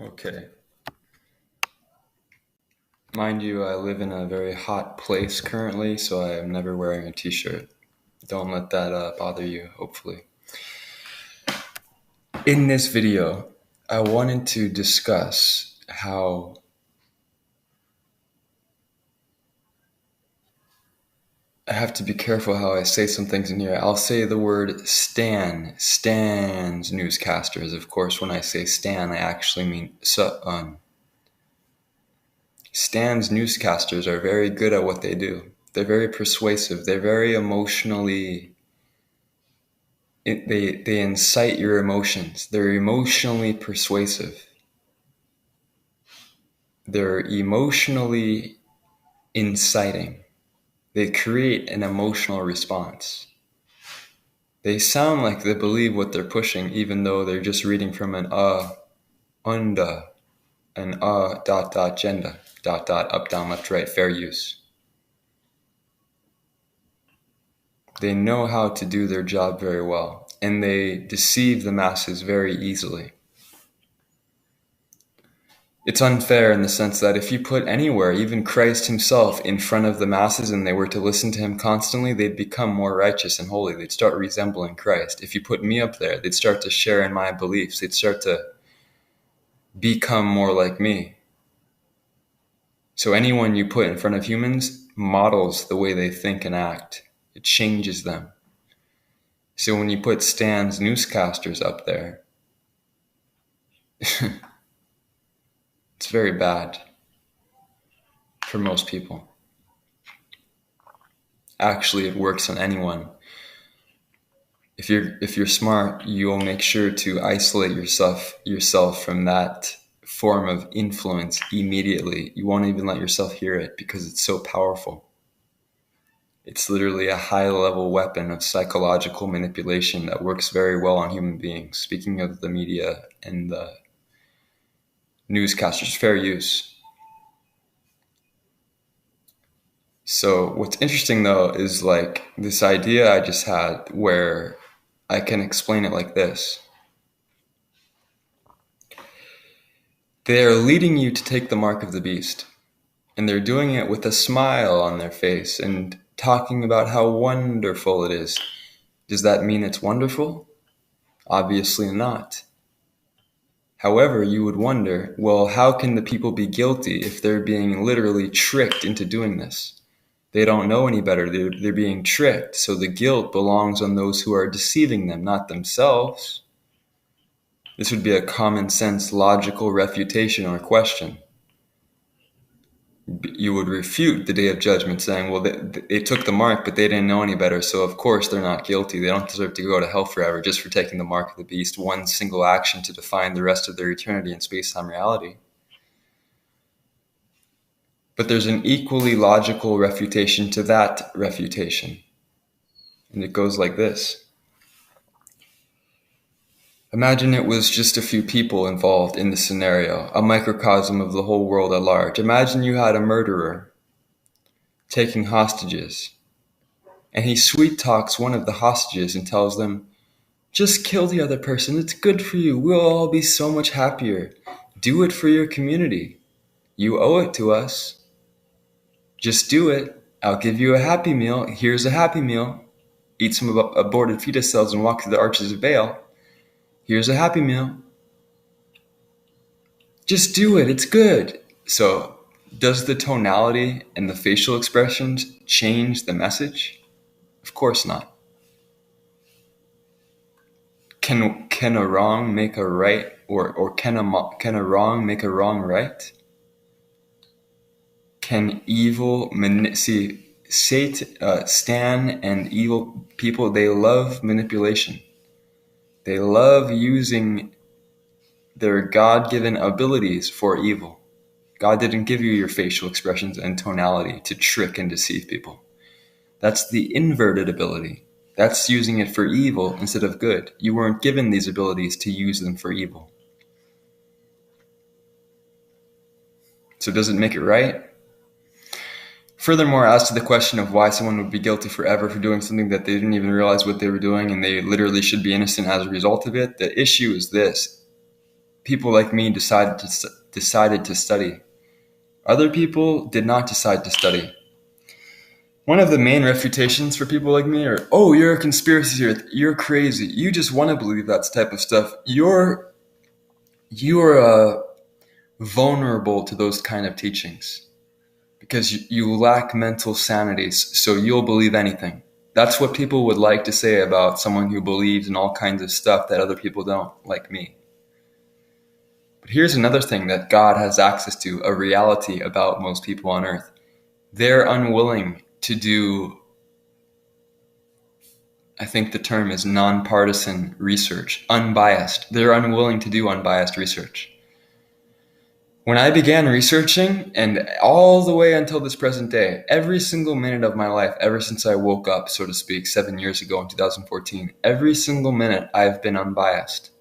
Okay. Mind you, I live in a very hot place currently, so I am never wearing a t-shirt. Don't let that bother you, hopefully. In this video, I wanted to discuss how I have to be careful how I say some things in here. I'll say the word Stan's newscasters. Of course, when I say Stan, I actually mean Stan's newscasters are very good at what they do. They're very persuasive. They're very emotionally. They incite your emotions. They're emotionally persuasive. They're emotionally inciting. They create an emotional response. They sound like they believe what they're pushing, even though they're just reading from an unda, an gender, up, down, left, right, fair use. They know how to do their job very well, and they deceive the masses very easily. It's unfair in the sense that if you put anywhere, even Christ himself, in front of the masses and they were to listen to him constantly, they'd become more righteous and holy. They'd start resembling Christ. If you put me up there, they'd start to share in my beliefs. They'd start to become more like me. So anyone you put in front of humans models the way they think and act. It changes them. So when you put Stan's newscasters up there, it's very bad for most people. Actually, it works on anyone. If you're smart, you'll make sure to isolate yourself from that form of influence immediately. You won't even let yourself hear it because it's so powerful. It's literally a high-level weapon of psychological manipulation that works very well on human beings. Speaking of the media and the newscasters, fair use. So what's interesting though is like this idea I just had where I can explain it like this. They are leading you to take the mark of the beast, and they're doing it with a smile on their face and talking about how wonderful it is. Does that mean it's wonderful? Obviously not. However, you would wonder, well, how can the people be guilty if they're being literally tricked into doing this? They don't know any better. They're being tricked. So the guilt belongs on those who are deceiving them, not themselves. This would be a common sense, logical refutation or question. You would refute the day of judgment saying, well, they took the mark, but they didn't know any better. So of course they're not guilty. They don't deserve to go to hell forever just for taking the mark of the beast, one single action to define the rest of their eternity in space-time reality. But there's an equally logical refutation to that refutation. And it goes like this. Imagine it was just a few people involved in the scenario, a microcosm of the whole world at large. Imagine you had a murderer taking hostages, and he sweet talks one of the hostages and tells them, just kill the other person, it's good for you, we'll all be so much happier. Do it for your community. You owe it to us. Just do it. I'll give you a happy meal. Here's a happy meal. Eat some aborted fetus cells and walk through the arches of Baal. Here's a happy meal. Just do it. It's good. So, does the tonality and the facial expressions change the message? Of course not. Can a wrong make a right, or can a wrong make a wrong right? Can evil Stan and evil people, they love manipulation. They love using their God-given abilities for evil. God didn't give you your facial expressions and tonality to trick and deceive people. That's the inverted ability. That's using it for evil instead of good. You weren't given these abilities to use them for evil. So does it make it right? Furthermore, as to the question of why someone would be guilty forever for doing something that they didn't even realize what they were doing and they literally should be innocent as a result of it, the issue is this. people like me decided to study. Other people did not decide to study. One of the main refutations for people like me are, oh, you're a conspiracy theorist, you're crazy, you just want to believe that type of stuff. You're vulnerable to those kind of teachings because you lack mental sanity, so you'll believe anything. That's what people would like to say about someone who believes in all kinds of stuff that other people don't, like me. But here's another thing that God has access to, a reality about most people on earth. They're unwilling to do, I think the term is nonpartisan research, unbiased. They're unwilling to do unbiased research. When I began researching, and all the way until this present day, every single minute of my life, ever since I woke up, so to speak, 7 years ago in 2014, every single minute I've been unbiased.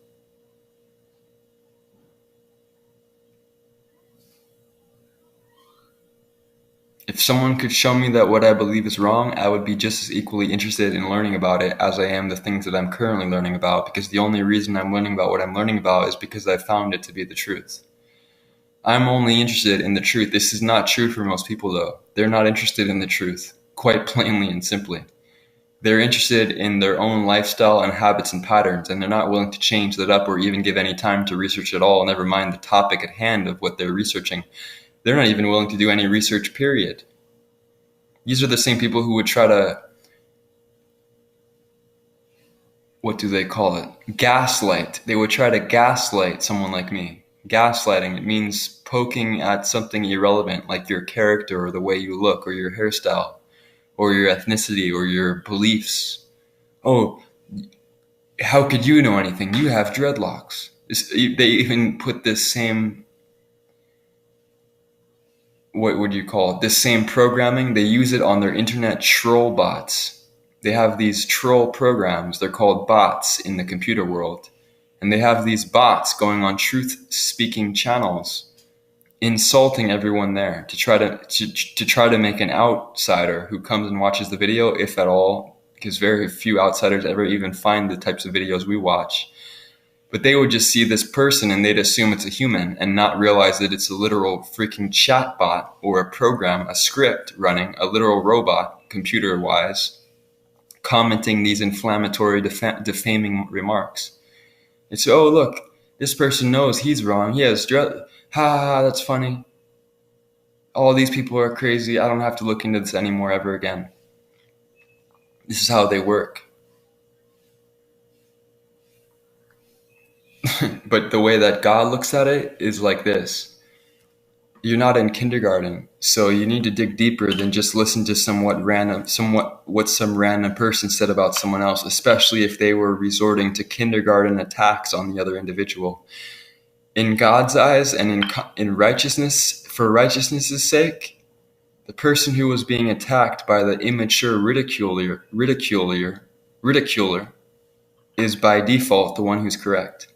If someone could show me that what I believe is wrong, I would be just as equally interested in learning about it as I am the things that I'm currently learning about, because the only reason I'm learning about what I'm learning about is because I found it to be the truth. I'm only interested in the truth. This is not true for most people, though. They're not interested in the truth, quite plainly and simply. They're interested in their own lifestyle and habits and patterns, and they're not willing to change that up or even give any time to research at all, never mind the topic at hand of what they're researching. They're not even willing to do any research, period. These are the same people who would try to, what do they call it? Gaslight. They would try to gaslight someone like me. Gaslighting, it means poking at something irrelevant, like your character or the way you look or your hairstyle or your ethnicity or your beliefs. Oh, how could you know anything? You have dreadlocks. They even put this same, what would you call it? This same programming, they use it on their internet troll bots. They have these troll programs. They're called bots in the computer world. And they have these bots going on truth-speaking channels, insulting everyone there to try to make an outsider who comes and watches the video, if at all, because very few outsiders ever even find the types of videos we watch. But they would just see this person and they'd assume it's a human and not realize that it's a literal freaking chat bot or a program, a script running, a literal robot, computer-wise, commenting these inflammatory, defaming remarks. It's, oh, look, this person knows he's wrong. He has ha, that's funny. All these people are crazy. I don't have to look into this anymore ever again. This is how they work. But the way that God looks at it is like this. You're not in kindergarten, so you need to dig deeper than just listen to what some random person said about someone else, especially if they were resorting to kindergarten attacks on the other individual. In God's eyes and in righteousness, for righteousness' sake, the person who was being attacked by the immature ridiculer is by default the one who's correct.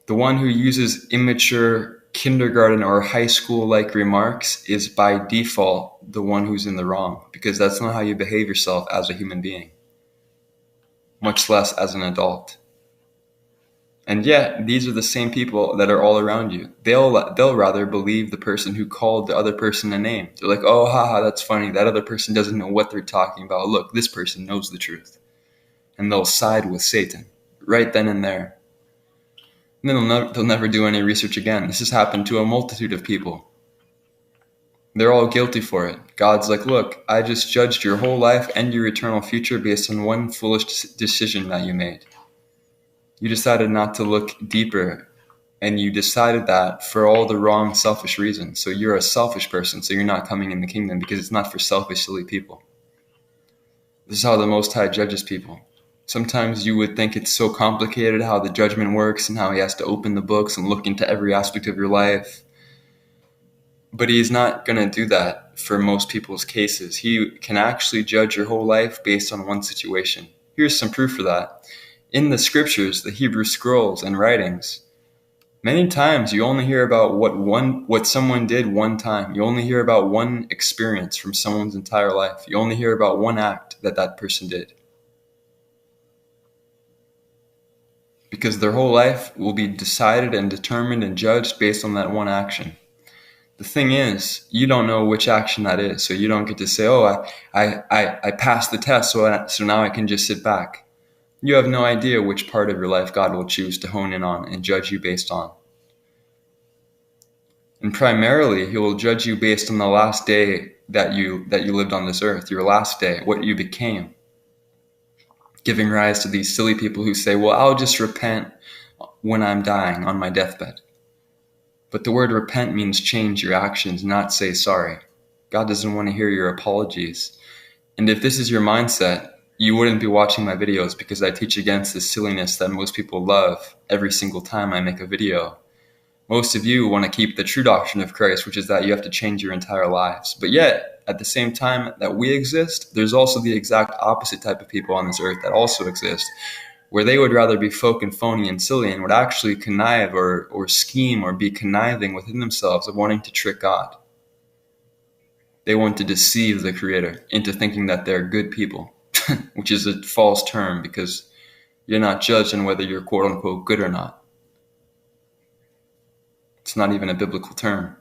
The one who uses immature kindergarten or high school-like remarks is by default the one who's in the wrong, because that's not how you behave yourself as a human being, much less as an adult. And yet, these are the same people that are all around you. They'll rather believe the person who called the other person a name. They're like, oh, haha, that's funny. That other person doesn't know what they're talking about. Look, this person knows the truth. And they'll side with Satan right then and there. And then they'll never do any research again. This has happened to a multitude of people. They're all guilty for it. God's like, look, I just judged your whole life and your eternal future based on one foolish decision that you made. You decided not to look deeper, and you decided that for all the wrong, selfish reasons. So you're a selfish person, so you're not coming in the kingdom because it's not for selfish, silly people. This is how the Most High judges people. Sometimes you would think it's so complicated how the judgment works and how he has to open the books and look into every aspect of your life. But he's not going to do that for most people's cases. He can actually judge your whole life based on one situation. Here's some proof for that. In the scriptures, the Hebrew scrolls and writings, many times you only hear about what someone did one time. You only hear about one experience from someone's entire life. You only hear about one act that person did. because their whole life will be decided and determined and judged based on that one action. The thing is, you don't know which action that is, so you don't get to say, oh, I passed the test, so now I can just sit back. You have no idea which part of your life God will choose to hone in on and judge you based on. And primarily, he will judge you based on the last day that you lived on this earth, your last day, what you became. Giving rise to these silly people who say, well, I'll just repent when I'm dying on my deathbed. But the word repent means change your actions, not say sorry. God doesn't want to hear your apologies. And if this is your mindset, you wouldn't be watching my videos, because I teach against the silliness that most people love every single time I make a video. Most of you want to keep the true doctrine of Christ, which is that you have to change your entire lives. But yet, at the same time that we exist, there's also the exact opposite type of people on this earth that also exist, where they would rather be folk and phony and silly and would actually connive or scheme or be conniving within themselves of wanting to trick God. They want to deceive the Creator into thinking that they're good people, which is a false term, because you're not judged on whether you're quote unquote good or not. It's not even a biblical term,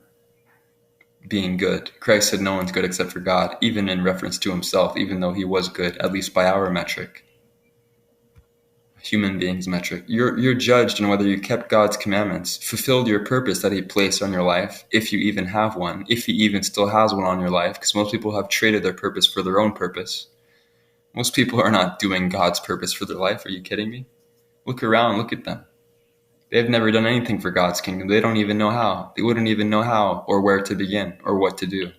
being good. Christ said no one's good except for God, even in reference to himself, even though he was good, at least by our metric. Human beings metric. You're judged on whether you kept God's commandments, fulfilled your purpose that he placed on your life, if you even have one, if he even still has one on your life, because most people have traded their purpose for their own purpose. Most people are not doing God's purpose for their life. Are you kidding me? Look around, look at them. They've never done anything for God's kingdom. They don't even know how. They wouldn't even know how or where to begin or what to do.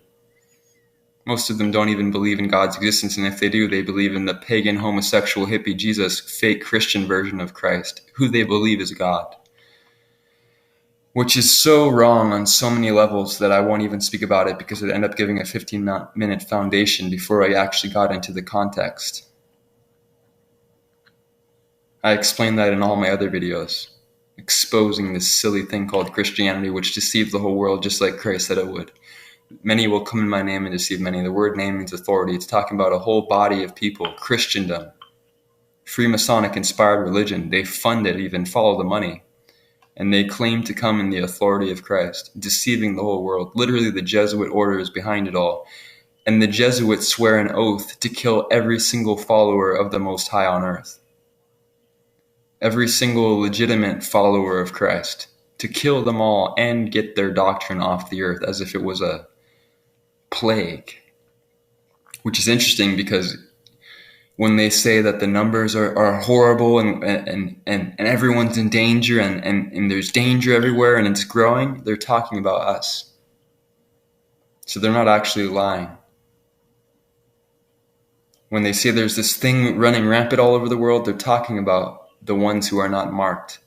Most of them don't even believe in God's existence, and if they do, they believe in the pagan, homosexual, hippie, Jesus, fake Christian version of Christ, who they believe is God. Which is so wrong on so many levels that I won't even speak about it, because it ended up giving a 15-minute foundation before I actually got into the context. I explained that in all my other videos, exposing this silly thing called Christianity, which deceives the whole world just like Christ said it would. Many will come in my name and deceive many. The word name means authority. It's talking about a whole body of people, Christendom, Freemasonic inspired religion. They fund it, even follow the money. And they claim to come in the authority of Christ, deceiving the whole world. Literally, the Jesuit order is behind it all. And the Jesuits swear an oath to kill every single follower of the Most High on earth. Every single legitimate follower of Christ. To kill them all and get their doctrine off the earth as if it was a plague. Which is interesting, because when they say that the numbers are horrible and everyone's in danger and there's danger everywhere and it's growing, they're talking about us. So they're not actually lying. When they say there's this thing running rampant all over the world, they're talking about the ones who are not marked.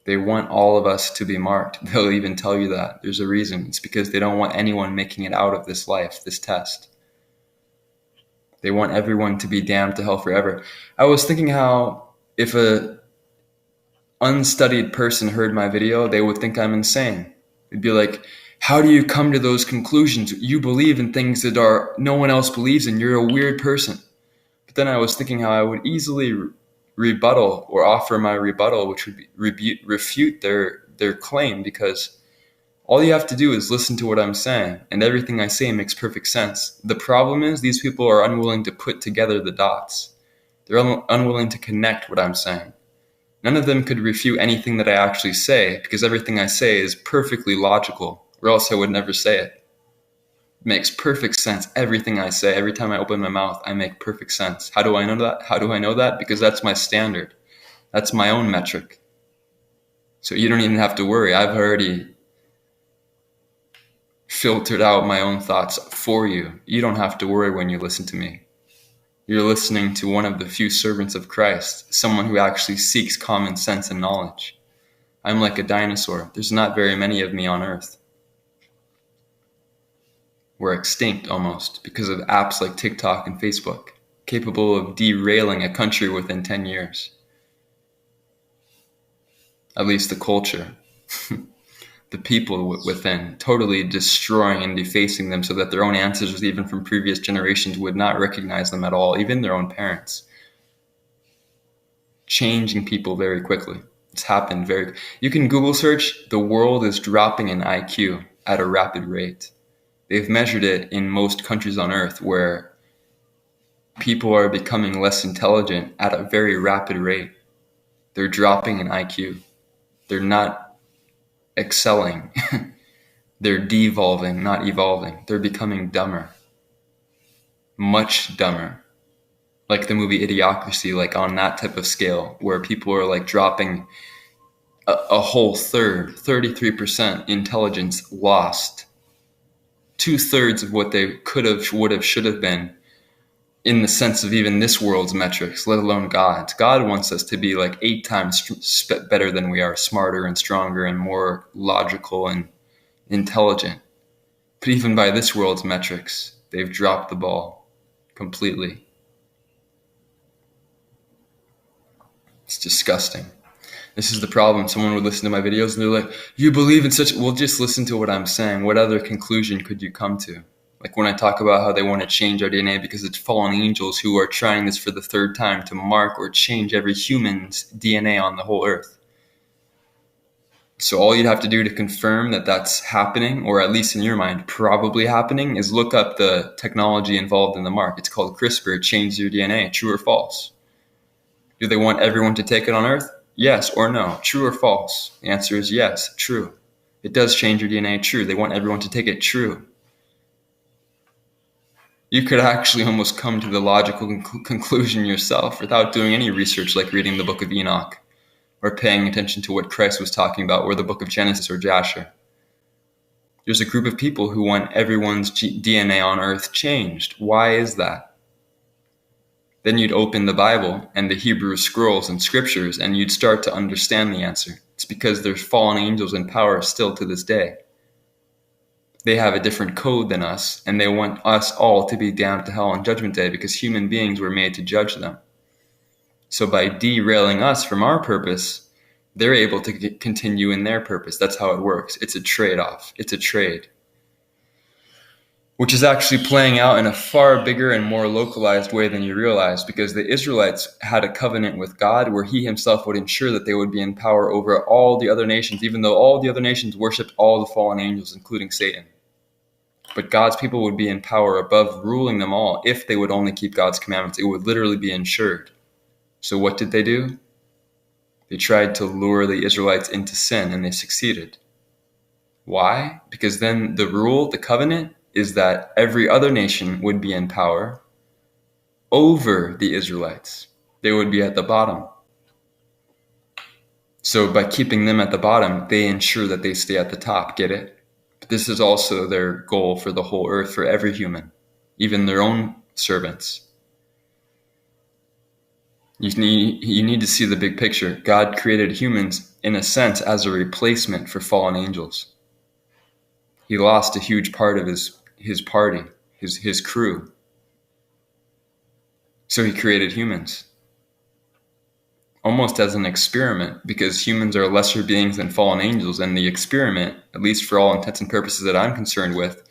They want all of us to be marked. They'll even tell you that. There's a reason. It's because they don't want anyone making it out of this life, this test. They want everyone to be damned to hell forever. I was thinking how if a unstudied person heard my video, they would think I'm insane. It'd be like, how do you come to those conclusions? You believe in things that no one else believes in. You're a weird person. But then I was thinking how I would easily rebuttal or offer my rebuttal, which would be refute their claim, because all you have to do is listen to what I'm saying, and everything I say makes perfect sense. The problem is these people are unwilling to put together the dots. They're unwilling to connect what I'm saying. None of them could refute anything that I actually say, because everything I say is perfectly logical, or else I would never say it. It makes perfect sense. Everything I say, every time I open my mouth, I make perfect sense. How do I know that? How do I know that? Because that's my standard. That's my own metric. So you don't even have to worry. I've already filtered out my own thoughts for you. You don't have to worry when you listen to me. You're listening to one of the few servants of Christ, someone who actually seeks common sense and knowledge. I'm like a dinosaur. There's not very many of me on earth. We're extinct almost because of apps like TikTok and Facebook, capable of derailing a country within 10 years. At least the culture. The people within, totally destroying and defacing them so that their own ancestors, even from previous generations, would not recognize them at all, even their own parents. Changing people very quickly. It's happened you can Google search, the world is dropping in IQ at a rapid rate. They've measured it in most countries on earth where people are becoming less intelligent at a very rapid rate. They're dropping in IQ. They're not excelling. They're devolving, not evolving. They're becoming dumber. Much dumber. Like the movie Idiocracy, like on that type of scale, where people are like dropping a whole third, 33% intelligence lost. 2/3 of what they could have, would have, should have been in the sense of even this world's metrics, let alone God's. God wants us to be like 8 times better than we are, smarter and stronger and more logical and intelligent. But even by this world's metrics, they've dropped the ball completely. It's disgusting. This is the problem. Someone would listen to my videos and they're like, you believe in such... Well, just listen to what I'm saying. What other conclusion could you come to? Like when I talk about how they want to change our DNA because it's fallen angels who are trying this for the 3rd time to mark or change every human's DNA on the whole earth. So all you'd have to do to confirm that that's happening, or at least in your mind, probably happening, is look up the technology involved in the mark. It's called CRISPR, change your DNA, true or false. Do they want everyone to take it on Earth? Yes or no? True or false? The answer is yes, true. It does change your DNA, true. They want everyone to take it, true. You could actually almost come to the logical conclusion yourself without doing any research like reading the book of Enoch or paying attention to what Christ was talking about or the book of Genesis or Jasher. There's a group of people who want everyone's DNA on Earth changed. Why is that? Then you'd open the Bible and the Hebrew scrolls and scriptures and you'd start to understand the answer. It's because there's fallen angels in power still to this day. They have a different code than us, and they want us all to be damned to hell on Judgment Day because human beings were made to judge them. So by derailing us from our purpose, they're able to continue in their purpose. That's how it works. It's a trade-off. It's a trade. Which is actually playing out in a far bigger and more localized way than you realize, because the Israelites had a covenant with God where he himself would ensure that they would be in power over all the other nations, even though all the other nations worshipped all the fallen angels, including Satan. But God's people would be in power above ruling them all if they would only keep God's commandments. It would literally be ensured. So what did they do? They tried to lure the Israelites into sin, and they succeeded. Why? Because then the rule, the covenant, is that every other nation would be in power over the Israelites. They would be at the bottom. So by keeping them at the bottom, they ensure that they stay at the top. Get it? But this is also their goal for the whole earth, for every human, even their own servants. You need to see the big picture. God created humans, in a sense, as a replacement for fallen angels. He lost a huge part of his party, his crew. So he created humans. Almost as an experiment, because humans are lesser beings than fallen angels, and the experiment, at least for all intents and purposes that I'm concerned with,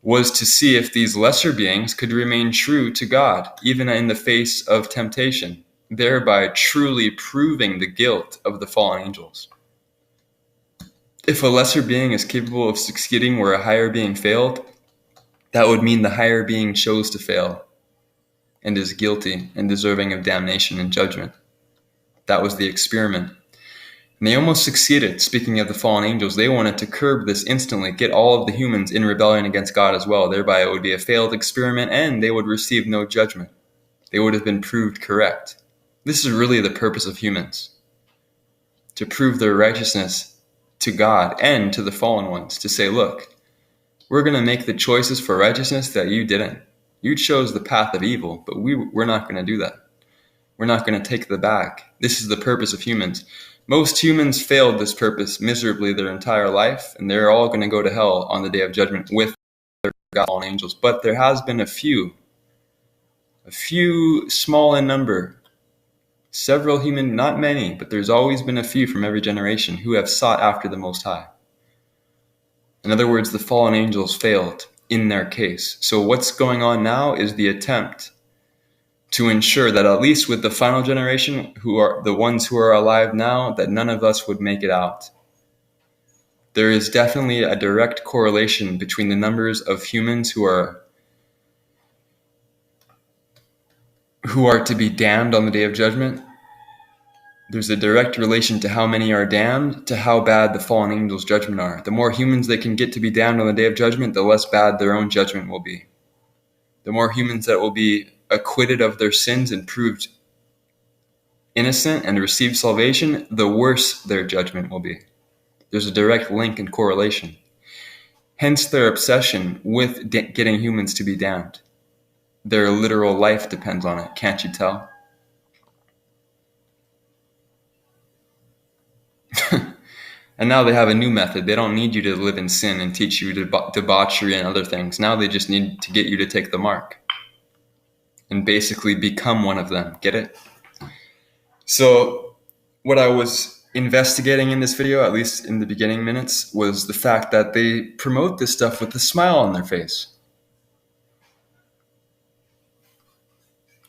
was to see if these lesser beings could remain true to God, even in the face of temptation, thereby truly proving the guilt of the fallen angels. If a lesser being is capable of succeeding where a higher being failed, that would mean the higher being chose to fail and is guilty and deserving of damnation and judgment. That was the experiment. And they almost succeeded. Speaking of the fallen angels, they wanted to curb this instantly, get all of the humans in rebellion against God as well. Thereby it would be a failed experiment and they would receive no judgment. They would have been proved correct. This is really the purpose of humans. To prove their righteousness to God and to the fallen ones. To say, look, we're going to make the choices for righteousness that you didn't. You chose the path of evil, but we're not going to do that. We're not going to take the back. This is the purpose of humans. Most humans failed this purpose miserably their entire life, and they're all going to go to hell on the day of judgment with their fallen angels. But there has been a few small in number, several human, not many, but there's always been a few from every generation who have sought after the Most High. In other words, the fallen angels failed in their case. So what's going on now is the attempt to ensure that at least with the final generation, who are the ones who are alive now, that none of us would make it out. There is definitely a direct correlation between the numbers of humans who are to be damned on the Day of Judgment. There's a direct relation to how many are damned to how bad the fallen angels' judgment are. The more humans they can get to be damned on the Day of Judgment, the less bad their own judgment will be. The more humans that will be acquitted of their sins and proved innocent and receive salvation, the worse their judgment will be. There's a direct link and correlation. Hence their obsession with getting humans to be damned. Their literal life depends on it, can't you tell? And now they have a new method. They don't need you to live in sin and teach you debauchery and other things. Now they just need to get you to take the mark and basically become one of them. Get it? So what I was investigating in this video, at least in the beginning minutes, was the fact that they promote this stuff with a smile on their face.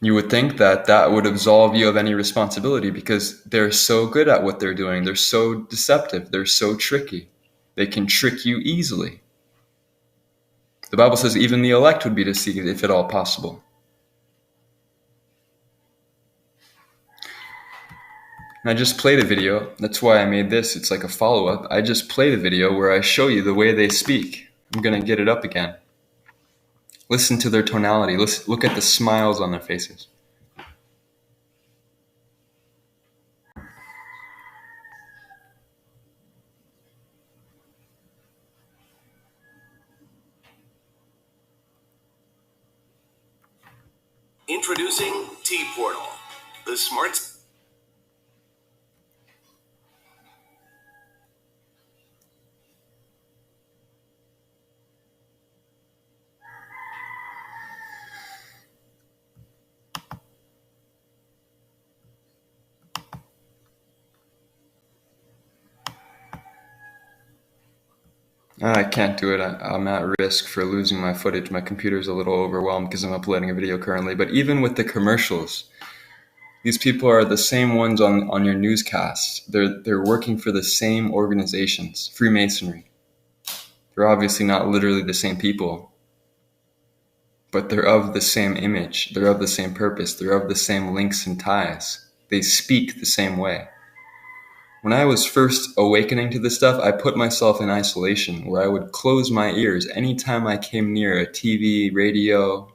You would think that that would absolve you of any responsibility because they're so good at what they're doing. They're so deceptive. They're so tricky. They can trick you easily. The Bible says even the elect would be deceived if at all possible. And I just played a video. That's why I made this. It's like a follow-up. I just played a video where I show you the way they speak. I'm going to get it up again. Listen to their tonality. Look at the smiles on their faces. Introducing T-Portal, the smart... I can't do it. I'm at risk for losing my footage. My computer's a little overwhelmed because I'm uploading a video currently. But even with the commercials, these people are the same ones on your newscasts. They're working for the same organizations, Freemasonry. They're obviously not literally the same people, but they're of the same image. They're of the same purpose. They're of the same links and ties. They speak the same way. When I was first awakening to this stuff, I put myself in isolation where I would close my ears anytime I came near a TV, radio,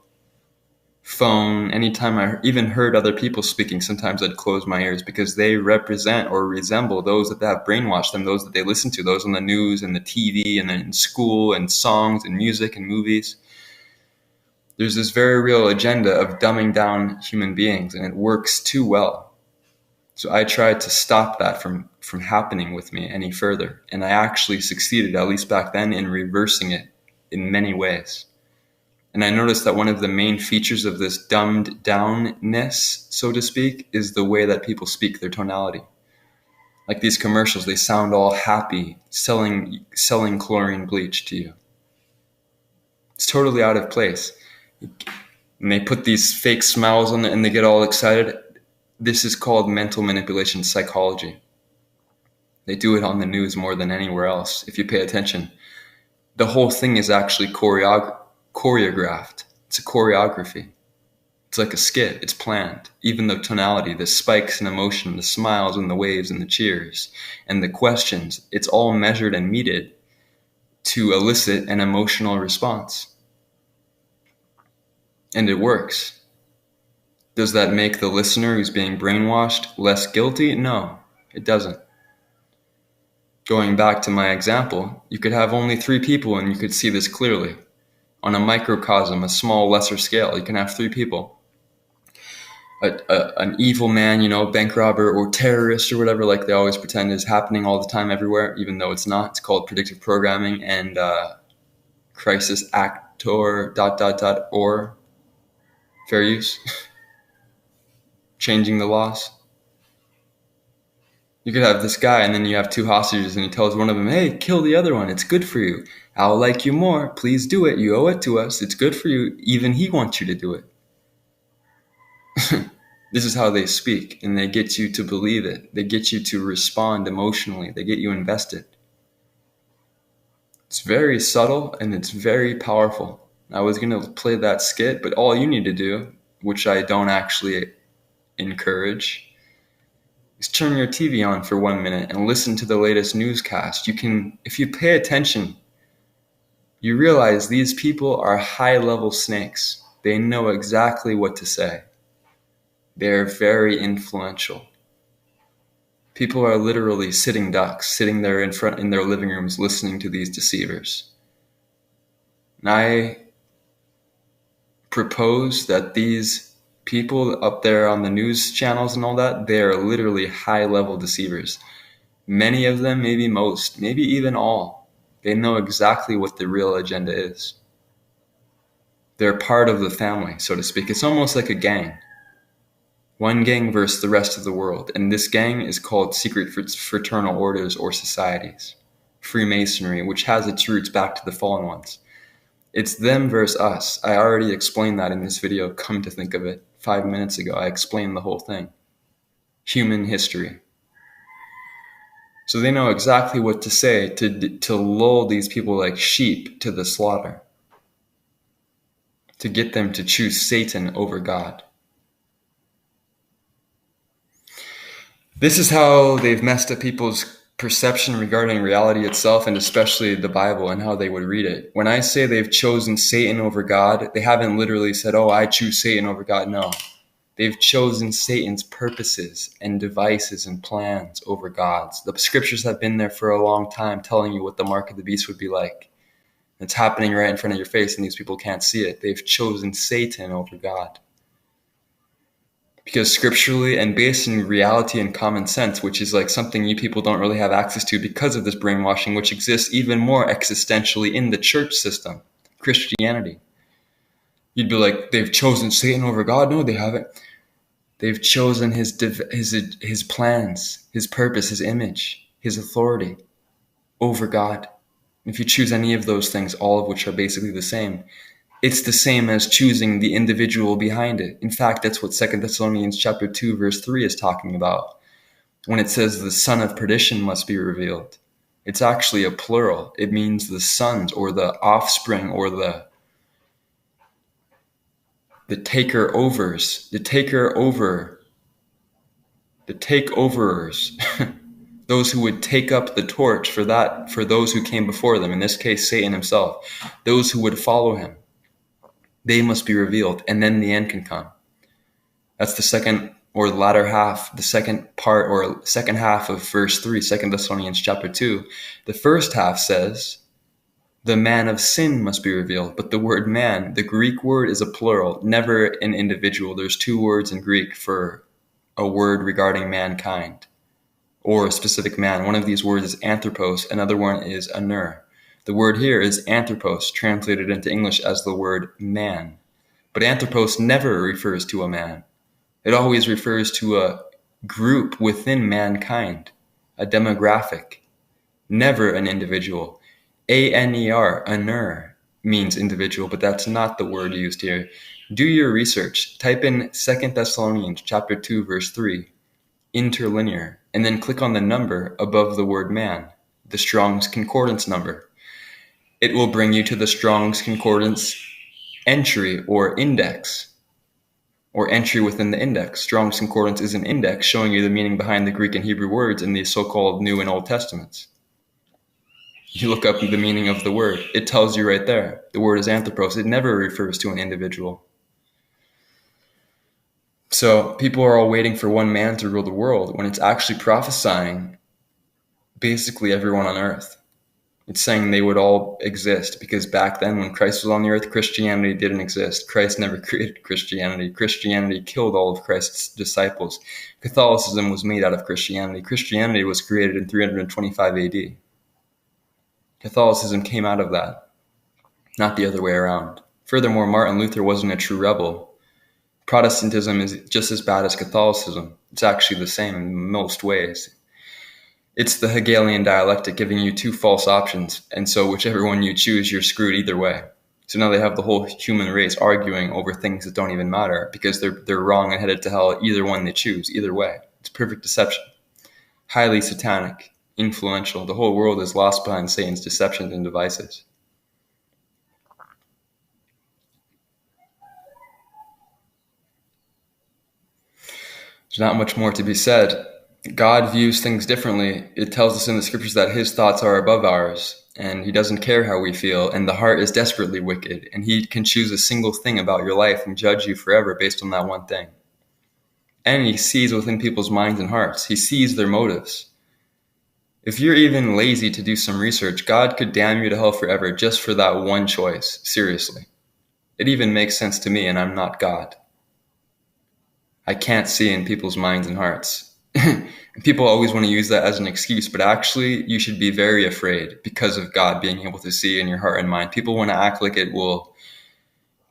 phone. Anytime I even heard other people speaking, sometimes I'd close my ears because they represent or resemble those that have brainwashed them, those that they listen to, those on the news and the TV and in school and songs and music and movies. There's this very real agenda of dumbing down human beings, and it works too well. So I tried to stop that from happening with me any further. And I actually succeeded, at least back then, in reversing it in many ways. And I noticed that one of the main features of this dumbed downness, so to speak, is the way that people speak, their tonality. Like these commercials, they sound all happy, selling chlorine bleach to you. It's totally out of place. And they put these fake smiles on it and they get all excited. This is called mental manipulation psychology. They do it on the news more than anywhere else, if you pay attention. The whole thing is actually choreographed. It's a choreography. It's like a skit. It's planned. Even the tonality, the spikes in emotion, the smiles and the waves and the cheers, and the questions, it's all measured and meted to elicit an emotional response. And it works. Does that make the listener who's being brainwashed less guilty? No, it doesn't. Going back to my example, you could have only 3 people and you could see this clearly. On a microcosm, a small, lesser scale, you can have 3 people. An evil man, bank robber or terrorist or whatever, like they always pretend is happening all the time everywhere, even though it's not. It's called predictive programming and crisis actor ... or fair use. Changing the laws. You could have this guy and then you have 2 hostages and he tells one of them, hey, kill the other one. It's good for you. I'll like you more. Please do it. You owe it to us. It's good for you. Even he wants you to do it. This is how they speak, and they get you to believe it. They get you to respond emotionally. They get you invested. It's very subtle and it's very powerful. I was going to play that skit, but all you need to do, which I don't actually encourage, is turn your TV on for 1 minute and listen to the latest newscast. You can, if you pay attention, you realize these people are high-level snakes. They know exactly what to say. They're very influential. People are literally sitting ducks, sitting there in their living rooms listening to these deceivers. And I propose that these people up there on the news channels and all that, they are literally high-level deceivers. Many of them, maybe most, maybe even all, they know exactly what the real agenda is. They're part of the family, so to speak. It's almost like a gang. One gang versus the rest of the world. And this gang is called secret fraternal orders or societies. Freemasonry, which has its roots back to the fallen ones. It's them versus us. I already explained that in this video, come to think of it. 5 minutes ago, I explained the whole thing. Human history. So they know exactly what to say to lull these people like sheep to the slaughter. To get them to choose Satan over God. This is how they've messed up people's perception regarding reality itself, and especially the Bible and how they would read it. When I say they've chosen Satan over God, they haven't literally said, oh, I choose Satan over God. No. They've chosen Satan's purposes and devices and plans over God's. The scriptures have been there for a long time telling you what the mark of the beast would be like. It's happening right in front of your face, and these people can't see it. They've chosen Satan over God. Because scripturally and based in reality and common sense, which is like something you people don't really have access to because of this brainwashing, which exists even more existentially in the church system, Christianity. You'd be like, they've chosen Satan over God? No, they haven't. They've chosen his plans, his purpose, his image, his authority over God. If you choose any of those things, all of which are basically the same, it's the same as choosing the individual behind it. In fact, that's what 2 Thessalonians chapter 2, verse 3 is talking about. When it says the son of perdition must be revealed. It's actually a plural. It means the sons or the offspring or the takeovers, the takeoverers, those who would take up the torch for those who came before them, in this case, Satan himself, those who would follow him. They must be revealed, and then the end can come. That's the second or the latter half, the second part or second half of verse 3, 2 Thessalonians chapter 2. The first half says, the man of sin must be revealed. But the word man, the Greek word is a plural, never an individual. There's 2 words in Greek for a word regarding mankind or a specific man. One of these words is anthropos, another one is aner. The word here is anthropos, translated into English as the word man. But anthropos never refers to a man. It always refers to a group within mankind, a demographic, never an individual. A-N-E-R, aner, means individual, but that's not the word used here. Do your research. Type in 2 Thessalonians chapter 2, verse 3, interlinear, and then click on the number above the word man, the Strong's Concordance number. It will bring you to the Strong's Concordance entry or index, or entry within the index. Strong's Concordance is an index showing you the meaning behind the Greek and Hebrew words in the so-called New and Old Testaments. You look up the meaning of the word. It tells you right there. The word is anthropos. It never refers to an individual. So people are all waiting for one man to rule the world when it's actually prophesying basically everyone on earth. It's saying they would all exist because back then when Christ was on the earth, Christianity didn't exist. Christ never created Christianity. Christianity killed all of Christ's disciples. Catholicism was made out of Christianity. Christianity was created in 325 AD. Catholicism came out of that, not the other way around. Furthermore, Martin Luther wasn't a true rebel. Protestantism is just as bad as Catholicism. It's actually the same in most ways. It's the Hegelian dialectic giving you 2 false options, and so whichever one you choose, you're screwed either way. So now they have the whole human race arguing over things that don't even matter because they're wrong and headed to hell either one they choose, either way. It's perfect deception. Highly satanic, influential. The whole world is lost behind Satan's deceptions and devices. There's not much more to be said. God views things differently. It tells us in the scriptures that his thoughts are above ours, and he doesn't care how we feel, and the heart is desperately wicked, and he can choose a single thing about your life and judge you forever based on that one thing. And he sees within people's minds and hearts. He sees their motives. If you're even lazy to do some research, God could damn you to hell forever just for that one choice. Seriously. It even makes sense to me, and I'm not God. I can't see in people's minds and hearts. People always want to use that as an excuse, but actually you should be very afraid because of God being able to see in your heart and mind. People want to act like it will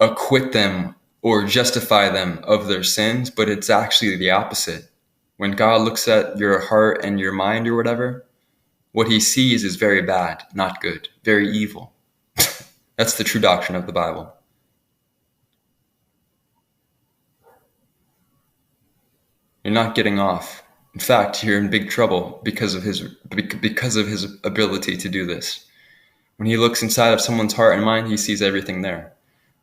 acquit them or justify them of their sins, but it's actually the opposite. When God looks at your heart and your mind or whatever, what he sees is very bad, not good, very evil. That's the true doctrine of the Bible. You're not getting off. In fact, you're in big trouble because of his ability to do this. When he looks inside of someone's heart and mind, he sees everything there.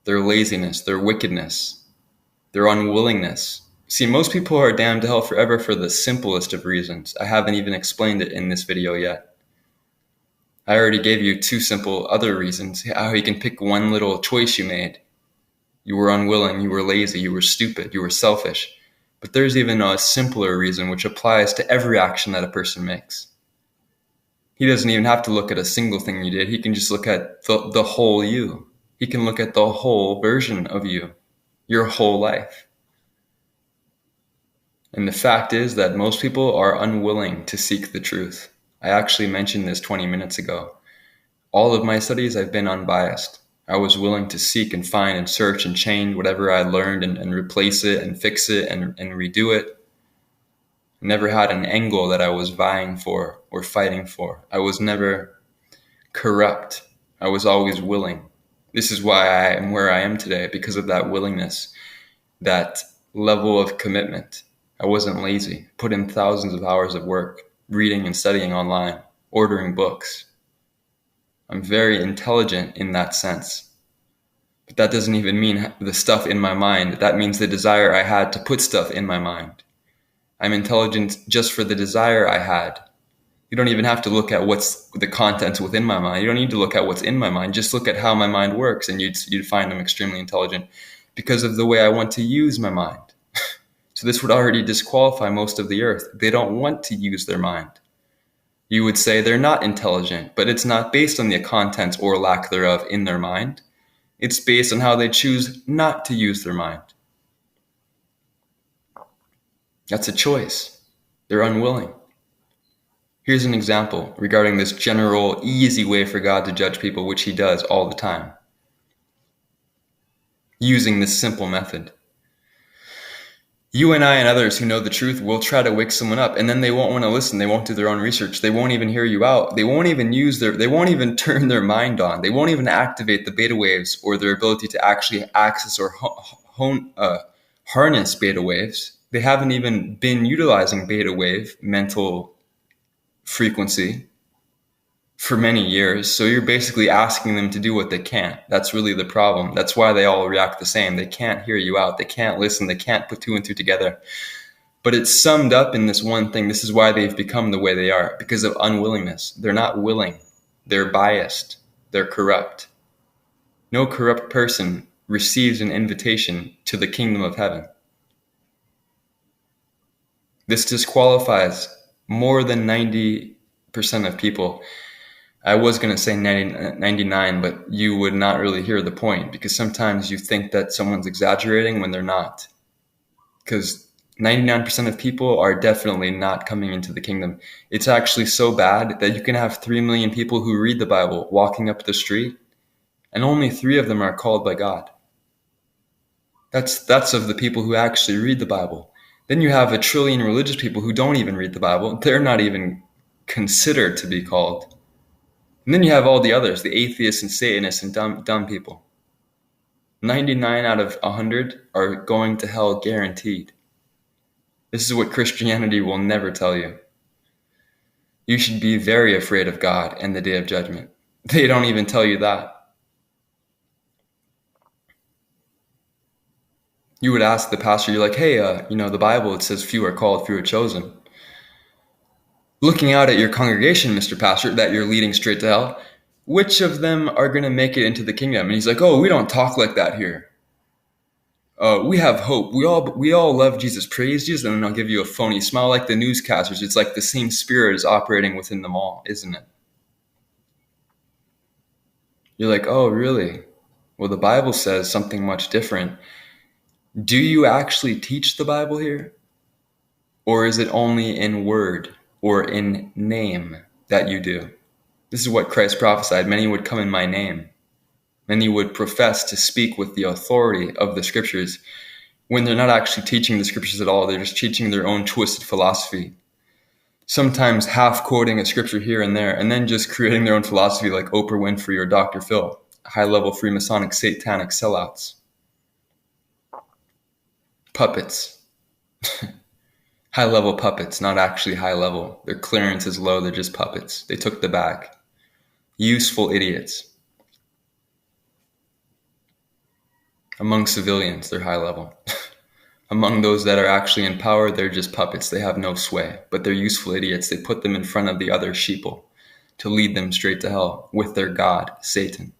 Their laziness, their wickedness, their unwillingness. See, most people are damned to hell forever for the simplest of reasons. I haven't even explained it in this video yet. I already gave you two simple other reasons, how you can pick one little choice you made. You were unwilling, you were lazy, you were stupid, you were selfish. But there's even a simpler reason which applies to every action that a person makes. He doesn't even have to look at a single thing you did. He can just look at the whole you. He can look at the whole version of you, your whole life. And the fact is that most people are unwilling to seek the truth. I actually mentioned this 20 minutes ago. All of my studies, I've been unbiased. I was willing to seek and find and search and change whatever I learned and replace it and fix it and redo it. I never had an angle that I was vying for or fighting for. I was never corrupt. I was always willing. This is why I am where I am today, because of that willingness, that level of commitment. I wasn't lazy. Put in thousands of hours of work, reading and studying online, ordering books. I'm very intelligent in that sense. But that doesn't even mean the stuff in my mind. That means the desire I had to put stuff in my mind. I'm intelligent just for the desire I had. You don't even have to look at what's the contents within my mind. You don't need to look at what's in my mind. Just look at how my mind works, and you'd find I'm extremely intelligent because of the way I want to use my mind. So this would already disqualify most of the earth. They don't want to use their mind. You would say they're not intelligent, but it's not based on the contents or lack thereof in their mind. It's based on how they choose not to use their mind. That's a choice. They're unwilling. Here's an example regarding this general, easy way for God to judge people, which he does all the time, using this simple method. You and I and others who know the truth will try to wake someone up, and then they won't want to listen. They won't do their own research. They won't even hear you out. They won't even turn their mind on. They won't even activate the beta waves or their ability to actually access or harness beta waves. They haven't even been utilizing beta wave mental frequency for many years. So you're basically asking them to do what they can't. That's really the problem. That's why they all react the same. They can't hear you out. They can't listen. They can't put two and two together. But it's summed up in this one thing. This is why they've become the way they are, because of unwillingness. They're not willing. They're biased. They're corrupt. No corrupt person receives an invitation to the kingdom of heaven. This disqualifies more than 90% of people. I was going to say 99, but you would not really hear the point, because sometimes you think that someone's exaggerating when they're not. Because 99% of people are definitely not coming into the kingdom. It's actually so bad that you can have 3 million people who read the Bible walking up the street, and only 3 of them are called by God. That's of the people who actually read the Bible. Then you have 1 trillion religious people who don't even read the Bible. They're not even considered to be called. And then you have all the others, the atheists and Satanists and dumb people. 99 out of 100 are going to hell guaranteed. This is what Christianity will never tell you. You should be very afraid of God and the day of judgment. They don't even tell you that. You would ask the pastor, you're like, hey, the Bible, it says few are called, few are chosen. Looking out at your congregation, Mr. Pastor, that you're leading straight to hell, which of them are going to make it into the kingdom? And he's like, oh, we don't talk like that here. We have hope. We all love Jesus, praise Jesus, and then I'll give you a phony smile like the newscasters. It's like the same spirit is operating within them all, isn't it? You're like, oh, really? Well, the Bible says something much different. Do you actually teach the Bible here? Or is it only in word or in name that you do? This is what Christ prophesied. Many would come in my name. Many would profess to speak with the authority of the scriptures when they're not actually teaching the scriptures at all. They're just teaching their own twisted philosophy. Sometimes half quoting a scripture here and there, and then just creating their own philosophy like Oprah Winfrey or Dr. Phil, high-level Freemasonic satanic sellouts. Puppets. High-level puppets, not actually high-level. Their clearance is low, they're just puppets. They took the bag. Useful idiots. Among civilians, they're high-level. Among those that are actually in power, they're just puppets. They have no sway, but they're useful idiots. They put them in front of the other sheeple to lead them straight to hell with their god, Satan.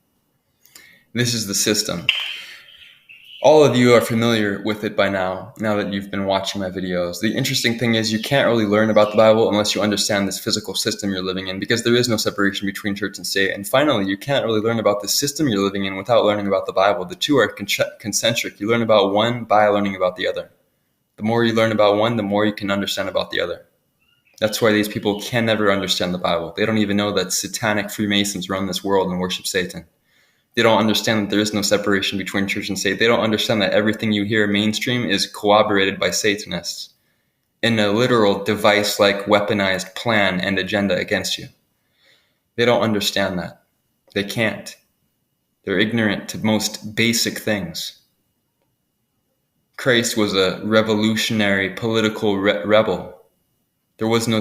This is the system. All of you are familiar with it by now that you've been watching my videos. The interesting thing is you can't really learn about the Bible unless you understand this physical system you're living in, because there is no separation between church and state. And finally, you can't really learn about the system you're living in without learning about the Bible. The two are concentric. You learn about one by learning about the other. The more you learn about one, the more you can understand about the other. That's why these people can never understand the Bible. They don't even know that satanic Freemasons run this world and worship Satan. They don't understand that there is no separation between church and state. They don't understand that everything you hear mainstream is corroborated by Satanists in a literal device-like weaponized plan and agenda against you. They don't understand that. They can't. They're ignorant to most basic things. Christ was a revolutionary political rebel. There was no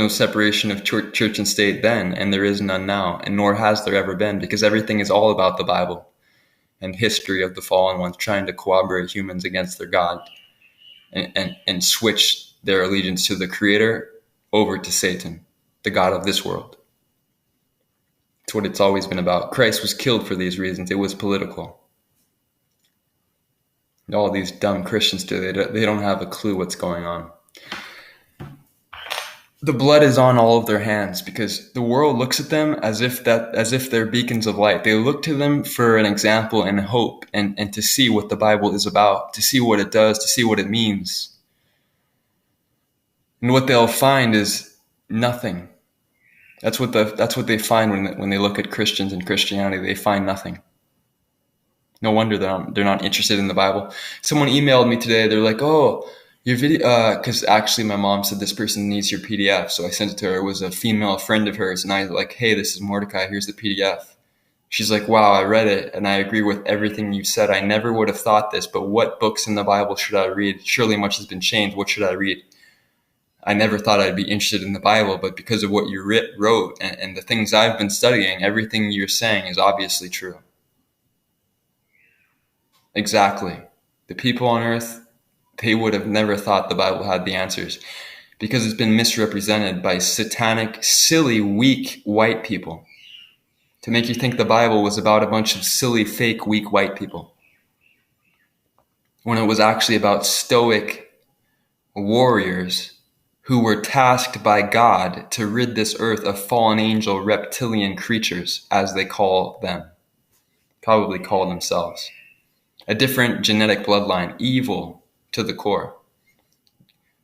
separation of church and state then, and there is none now, and nor has there ever been, because everything is all about the Bible and history of the fallen ones trying to corroborate humans against their God and switch their allegiance to the Creator over to Satan, the God of this world. It's what it's always been about. Christ was killed for these reasons. It was political. All these dumb Christians do. They don't have a clue what's going on. The blood is on all of their hands because the world looks at them as if they're beacons of light. They look to them for an example and hope and to see what the Bible is about, to see what it does, to see what it means. And what they'll find is nothing. That's what they find when they look at Christians and Christianity. They find nothing. No wonder they're not interested in the Bible. Someone emailed me today. They're like, oh, your video, because actually my mom said this person needs your PDF. So I sent it to her. It was a female friend of hers. And I was like, hey, this is Mordecai. Here's the PDF. She's like, wow, I read it. And I agree with everything you said. I never would have thought this, but what books in the Bible should I read? Surely much has been changed. What should I read? I never thought I'd be interested in the Bible, but because of what you wrote and the things I've been studying, everything you're saying is obviously true. Exactly. The people on earth, they would have never thought the Bible had the answers because it's been misrepresented by satanic, silly, weak white people to make you think the Bible was about a bunch of silly, fake, weak white people when it was actually about stoic warriors who were tasked by God to rid this earth of fallen angel reptilian creatures, as they call them, probably call themselves. A different genetic bloodline, evil to the core.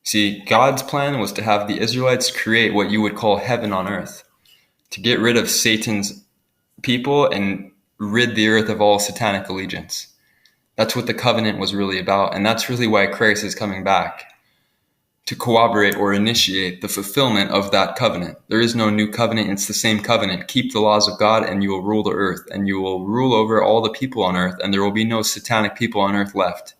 See, God's plan was to have the Israelites create what you would call heaven on earth, to get rid of Satan's people and rid the earth of all satanic allegiance. That's what the covenant was really about, and that's really why Christ is coming back. to corroborate or initiate the fulfillment of that covenant. There is no new covenant. It's the same covenant. Keep the laws of God and you will rule the earth, and you will rule over all the people on earth, and there will be no satanic people on earth left.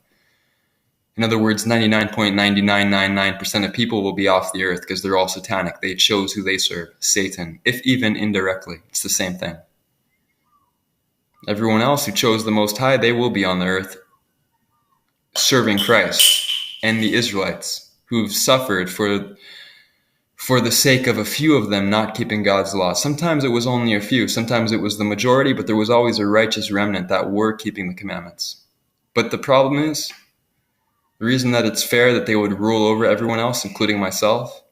In other words, 99.9999% of people will be off the earth because they're all satanic. They chose who they serve, Satan, if even indirectly. It's the same thing. Everyone else who chose the Most High, they will be on the earth serving Christ, and the Israelites who've suffered for the sake of a few of them not keeping God's law. Sometimes it was only a few, sometimes it was the majority, but there was always a righteous remnant that were keeping the commandments. But the problem is, the reason that it's fair that they would rule over everyone else, including myself,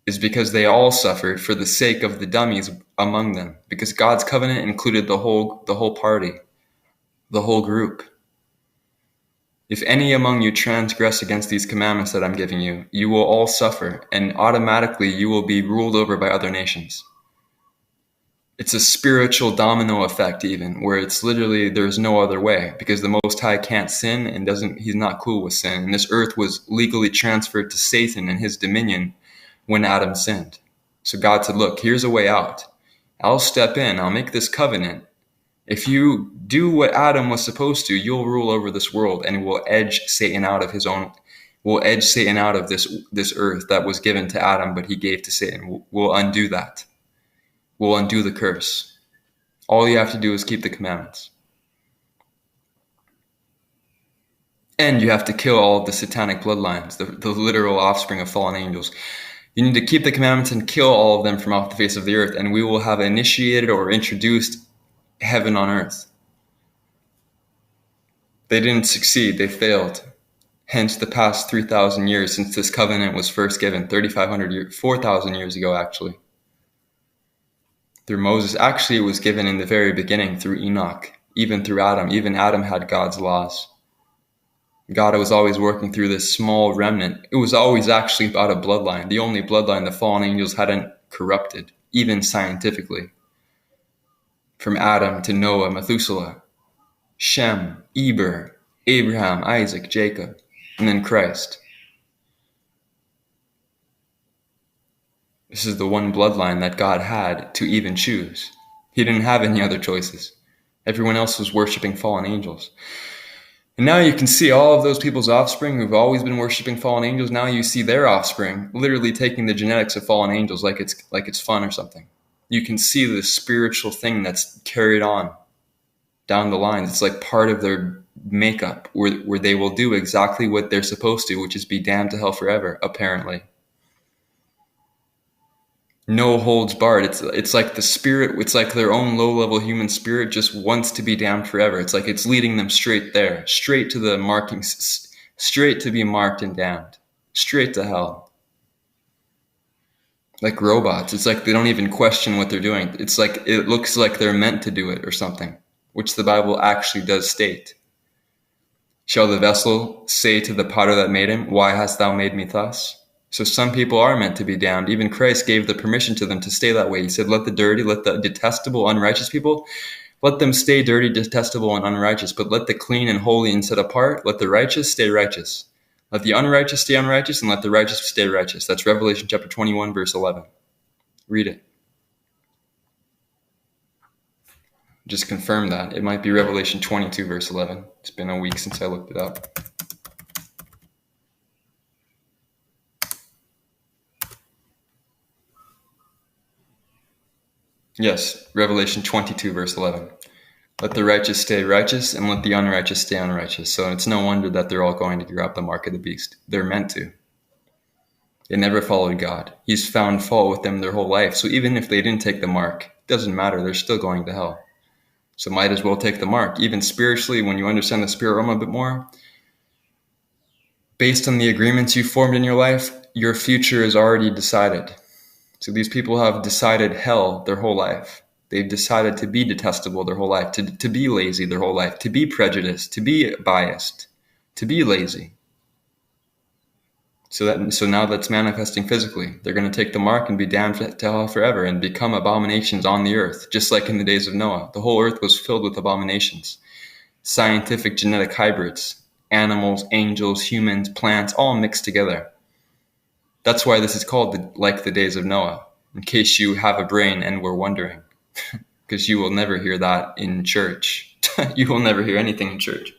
is because they all suffered for the sake of the dummies among them, because God's covenant included the whole party, the whole group. If any among you transgress against these commandments that I'm giving you, you will all suffer, and automatically you will be ruled over by other nations. It's a spiritual domino effect even, where it's literally there's no other way, because the Most High can't sin and he's not cool with sin. And this earth was legally transferred to Satan and his dominion when Adam sinned. So God said, look, here's a way out. I'll step in, I'll make this covenant. If you do what Adam was supposed to, you'll rule over this world, and will edge Satan out of this earth that was given to Adam, but he gave to Satan. We'll undo that. We'll undo the curse. All you have to do is keep the commandments. And you have to kill all of the satanic bloodlines, the literal offspring of fallen angels. You need to keep the commandments and kill all of them from off the face of the earth, and we will have initiated or introduced heaven on earth. They didn't succeed, they failed. Hence the past 3,000 years since this covenant was first given, 3,500 years, 4,000 years ago actually. Through Moses. Actually, it was given in the very beginning through Enoch, even through Adam. Even Adam had God's laws. God was always working through this small remnant. It was always actually about a bloodline, the only bloodline the fallen angels hadn't corrupted, even scientifically. From Adam to Noah, Methuselah, Shem, Eber, Abraham, Isaac, Jacob, and then Christ. This is the one bloodline that God had to even choose. He didn't have any other choices. Everyone else was worshiping fallen angels. And now you can see all of those people's offspring who've always been worshiping fallen angels. Now you see their offspring literally taking the genetics of fallen angels like it's fun or something. You can see the spiritual thing that's carried on down the lines. It's like part of their makeup where they will do exactly what they're supposed to, which is be damned to hell forever, apparently. No holds barred. It's like the spirit, it's like their own low-level human spirit just wants to be damned forever. It's like it's leading them straight there, straight to the markings, straight to be marked and damned, straight to hell. Like robots. It's like they don't even question what they're doing. It's like it looks like they're meant to do it or something, which the Bible actually does state. Shall the vessel say to the potter that made him, why hast thou made me thus? So some people are meant to be damned. Even Christ gave the permission to them to stay that way. He said, let the dirty, let the detestable, unrighteous people, let them stay dirty, detestable, and unrighteous. But let the clean and holy and set apart, let the righteous stay righteous. Let the unrighteous stay unrighteous, and let the righteous stay righteous. That's Revelation chapter 21, verse 11. Read it. Just confirm that. It might be Revelation 22, verse 11. It's been a week since I looked it up. Yes, Revelation 22, verse 11. Let the righteous stay righteous, and let the unrighteous stay unrighteous. So it's no wonder that they're all going to grab the mark of the beast. They're meant to. They never followed God. He's found fault with them their whole life. So even if they didn't take the mark, it doesn't matter. They're still going to hell. So might as well take the mark. Even spiritually, when you understand the spirit realm a bit more, based on the agreements you formed in your life, your future is already decided. So these people have decided hell their whole life. They've decided to be detestable their whole life, to be lazy their whole life, to be prejudiced, to be biased, to be lazy. So now that's manifesting physically. They're going to take the mark and be damned to hell forever and become abominations on the earth, just like in the days of Noah. The whole earth was filled with abominations. Scientific genetic hybrids, animals, angels, humans, plants, all mixed together. That's why this is called like the days of Noah, in case you have a brain and were wondering, because you will never hear that in church. You will never hear anything in church.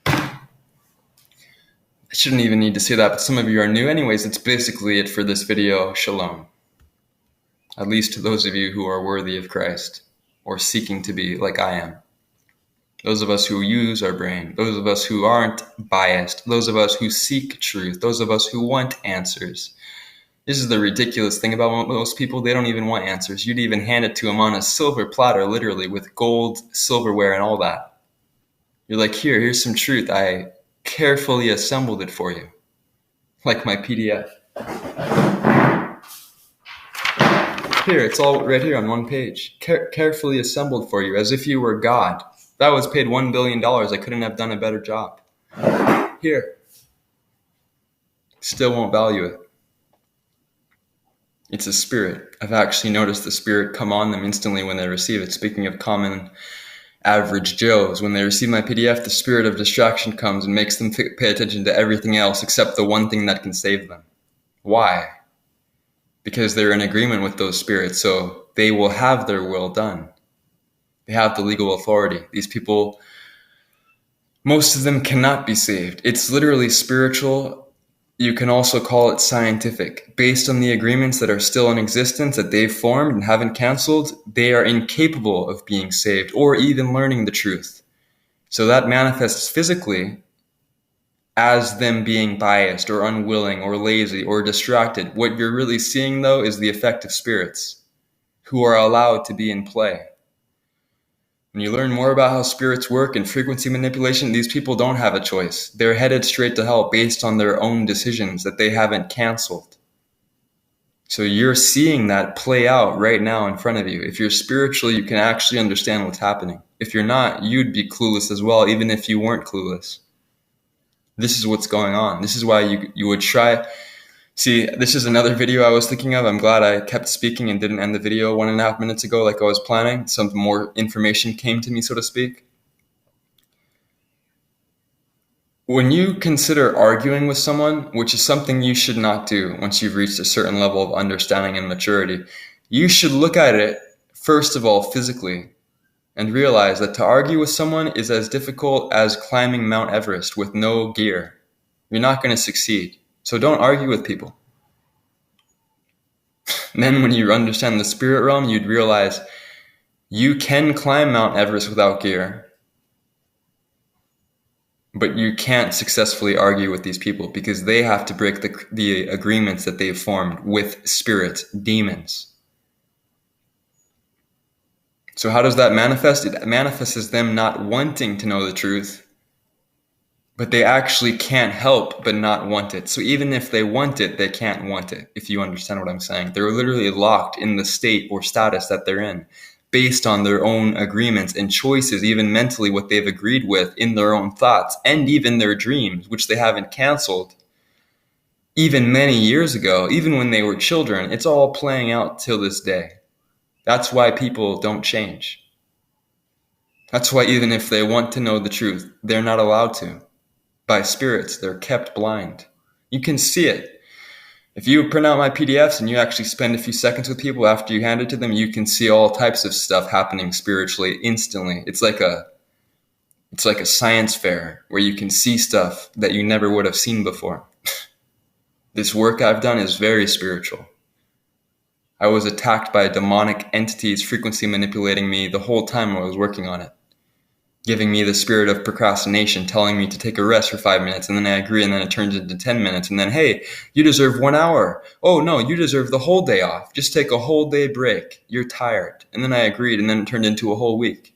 I shouldn't even need to say that, but some of you are new. Anyways, it's basically it for this video. Shalom. At least to those of you who are worthy of Christ, or seeking to be like I am. Those of us who use our brain, those of us who aren't biased, those of us who seek truth, those of us who want answers. This is the ridiculous thing about most people. They don't even want answers. You'd even hand it to them on a silver platter, literally, with gold silverware and all that. You're like, here's some truth. I carefully assembled it for you. Like my PDF. Here, it's all right here on one page. Carefully assembled for you, as if you were God. If I was paid $1 billion, I couldn't have done a better job. Here. Still won't value it. It's a spirit. I've actually noticed the spirit come on them instantly when they receive it. Speaking of common average Joes, when they receive my PDF, the spirit of distraction comes and makes them pay attention to everything else except the one thing that can save them. Why? Because they're in agreement with those spirits, so they will have their will done. They have the legal authority. These people, most of them cannot be saved. It's literally spiritual. You can also call it scientific. Based on the agreements that are still in existence that they've formed and haven't canceled, they are incapable of being saved or even learning the truth. So that manifests physically as them being biased or unwilling or lazy or distracted. What you're really seeing, though, is the effect of spirits who are allowed to be in play. When you learn more about how spirits work and frequency manipulation, these people don't have a choice. They're headed straight to hell based on their own decisions that they haven't canceled. So you're seeing that play out right now in front of you. If you're spiritual, you can actually understand what's happening. If you're not, you'd be clueless as well, even if you weren't clueless. This is what's going on. This is why you would try. See, this is another video I was thinking of. I'm glad I kept speaking and didn't end the video 1.5 minutes ago like I was planning. Some more information came to me, so to speak. When you consider arguing with someone, which is something you should not do once you've reached a certain level of understanding and maturity, you should look at it, first of all, physically, and realize that to argue with someone is as difficult as climbing Mount Everest with no gear. You're not going to succeed. So don't argue with people. And then when you understand the spirit realm, you'd realize you can climb Mount Everest without gear, but you can't successfully argue with these people because they have to break the agreements that they've formed with spirits, demons. So how does that manifest? It manifests as them not wanting to know the truth, but they actually can't help but not want it. So even if they want it, they can't want it, if you understand what I'm saying. They're literally locked in the state or status that they're in, based on their own agreements and choices, even mentally what they've agreed with in their own thoughts, and even their dreams, which they haven't canceled. Even many years ago, even when they were children, it's all playing out till this day. That's why people don't change. That's why even if they want to know the truth, they're not allowed to. By spirits, they're kept blind. You can see it. If you print out my PDFs and you actually spend a few seconds with people after you hand it to them, you can see all types of stuff happening spiritually instantly. It's like a science fair where you can see stuff that you never would have seen before. This work I've done is very spiritual. I was attacked by demonic entities frequency manipulating me the whole time I was working on it, giving me the spirit of procrastination, telling me to take a rest for 5 minutes, and then I agree, and then it turns into 10 minutes, and then, hey, you deserve 1 hour. Oh, no, you deserve the whole day off. Just take a whole day break. You're tired. And then I agreed, and then it turned into a whole week.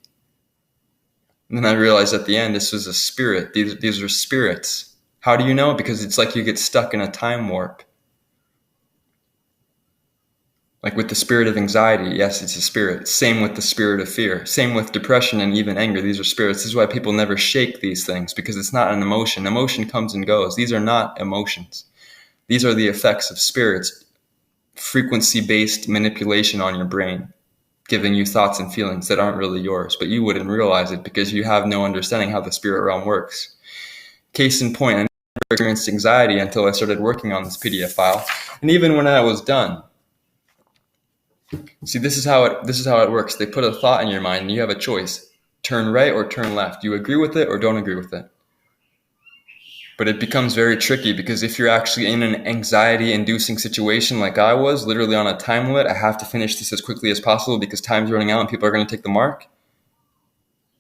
And then I realized at the end, this was a spirit. These are spirits. How do you know? Because it's like you get stuck in a time warp. Like with the spirit of anxiety, yes, it's a spirit. Same with the spirit of fear. Same with depression and even anger. These are spirits. This is why people never shake these things, because it's not an emotion. Emotion comes and goes. These are not emotions. These are the effects of spirits, frequency-based manipulation on your brain, giving you thoughts and feelings that aren't really yours, but you wouldn't realize it because you have no understanding how the spirit realm works. Case in point, experienced anxiety until I started working on this PDF file. And even when I was done, see, this is how it works. They put a thought in your mind and you have a choice. Turn right or turn left. You agree with it or don't agree with it. But it becomes very tricky because if you're actually in an anxiety-inducing situation like I was, literally on a time limit, I have to finish this as quickly as possible because time's running out and people are going to take the mark.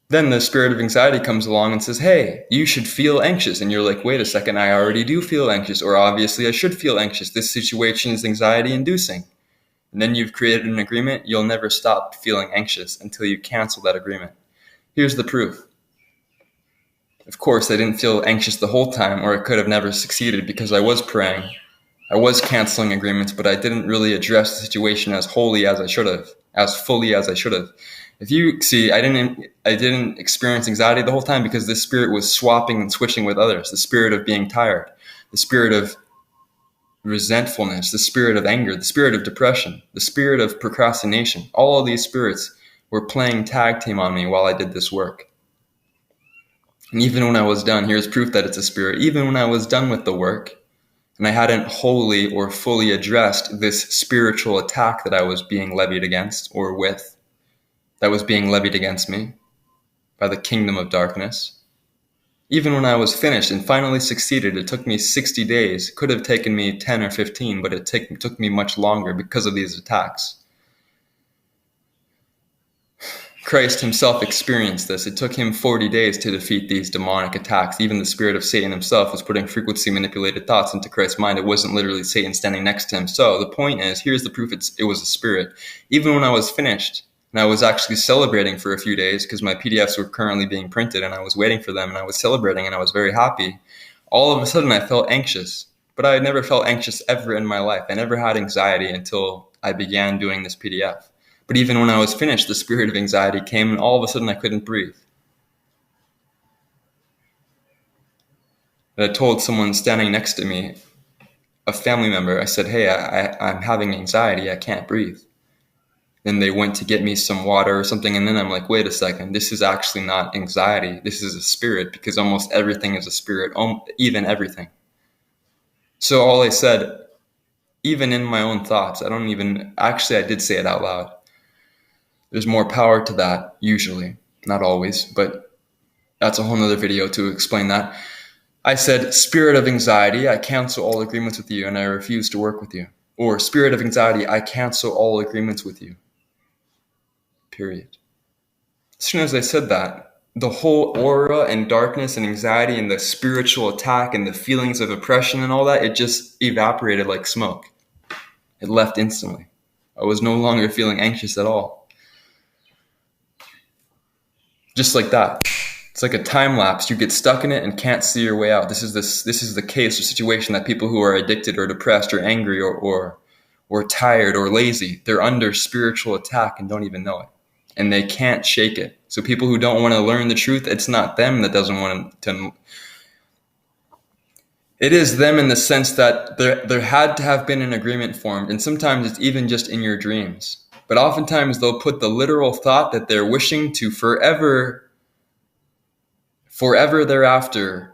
Then the spirit of anxiety comes along and says, hey, you should feel anxious. And you're like, wait a second, I already do feel anxious. Or obviously I should feel anxious. This situation is anxiety-inducing. And then you've created an agreement. You'll never stop feeling anxious until you cancel that agreement. Here's the proof. Of course, I didn't feel anxious the whole time, or I could have never succeeded because I was praying. I was canceling agreements, but I didn't really address the situation as wholly as I should have, as fully as I should have. If you see, I didn't experience anxiety the whole time because this spirit was swapping and switching with others. The spirit of being tired, the spirit of resentfulness, the spirit of anger, the spirit of depression, the spirit of procrastination. All of these spirits were playing tag team on me while I did this work. And even when I was done, here's proof that it's a spirit, even when I was done with the work, and I hadn't wholly or fully addressed this spiritual attack that I was being levied against, or with, that was being levied against me by the kingdom of darkness. Even when I was finished and finally succeeded, it took me 60 days. It could have taken me 10 or 15, but it took me much longer because of these attacks. Christ himself experienced this. It took him 40 days to defeat these demonic attacks. Even the spirit of Satan himself was putting frequency manipulated thoughts into Christ's mind. It wasn't literally Satan standing next to him. So the point is, here's the proof it was a spirit. Even when I was finished, and I was actually celebrating for a few days because my PDFs were currently being printed and I was waiting for them and I was celebrating and I was very happy, all of a sudden I felt anxious. But I had never felt anxious ever in my life. I never had anxiety until I began doing this PDF. But even when I was finished, the spirit of anxiety came and all of a sudden I couldn't breathe. And I told someone standing next to me, a family member, I said, hey, I'm having anxiety, I can't breathe. Then they went to get me some water or something, and then I'm like, wait a second, this is actually not anxiety, this is a spirit, because almost everything is a spirit, even everything. So all I said, even in my own thoughts, I did say it out loud. There's more power to that, usually. Not always, but that's a whole nother video to explain that. I said, spirit of anxiety, I cancel all agreements with you and I refuse to work with you. Or spirit of anxiety, I cancel all agreements with you. Period. As soon as I said that, the whole aura and darkness and anxiety and the spiritual attack and the feelings of oppression and all that, it just evaporated like smoke. It left instantly. I was no longer feeling anxious at all. Just like that. It's like a time lapse. You get stuck in it and can't see your way out. This is the case or situation that people who are addicted or depressed or angry or tired or lazy, they're under spiritual attack and don't even know it. And they can't shake it. So people who don't want to learn the truth, it's not them that doesn't want to. It is them in the sense that there had to have been an agreement formed. And sometimes it's even just in your dreams. But oftentimes they'll put the literal thought that they're wishing to forever thereafter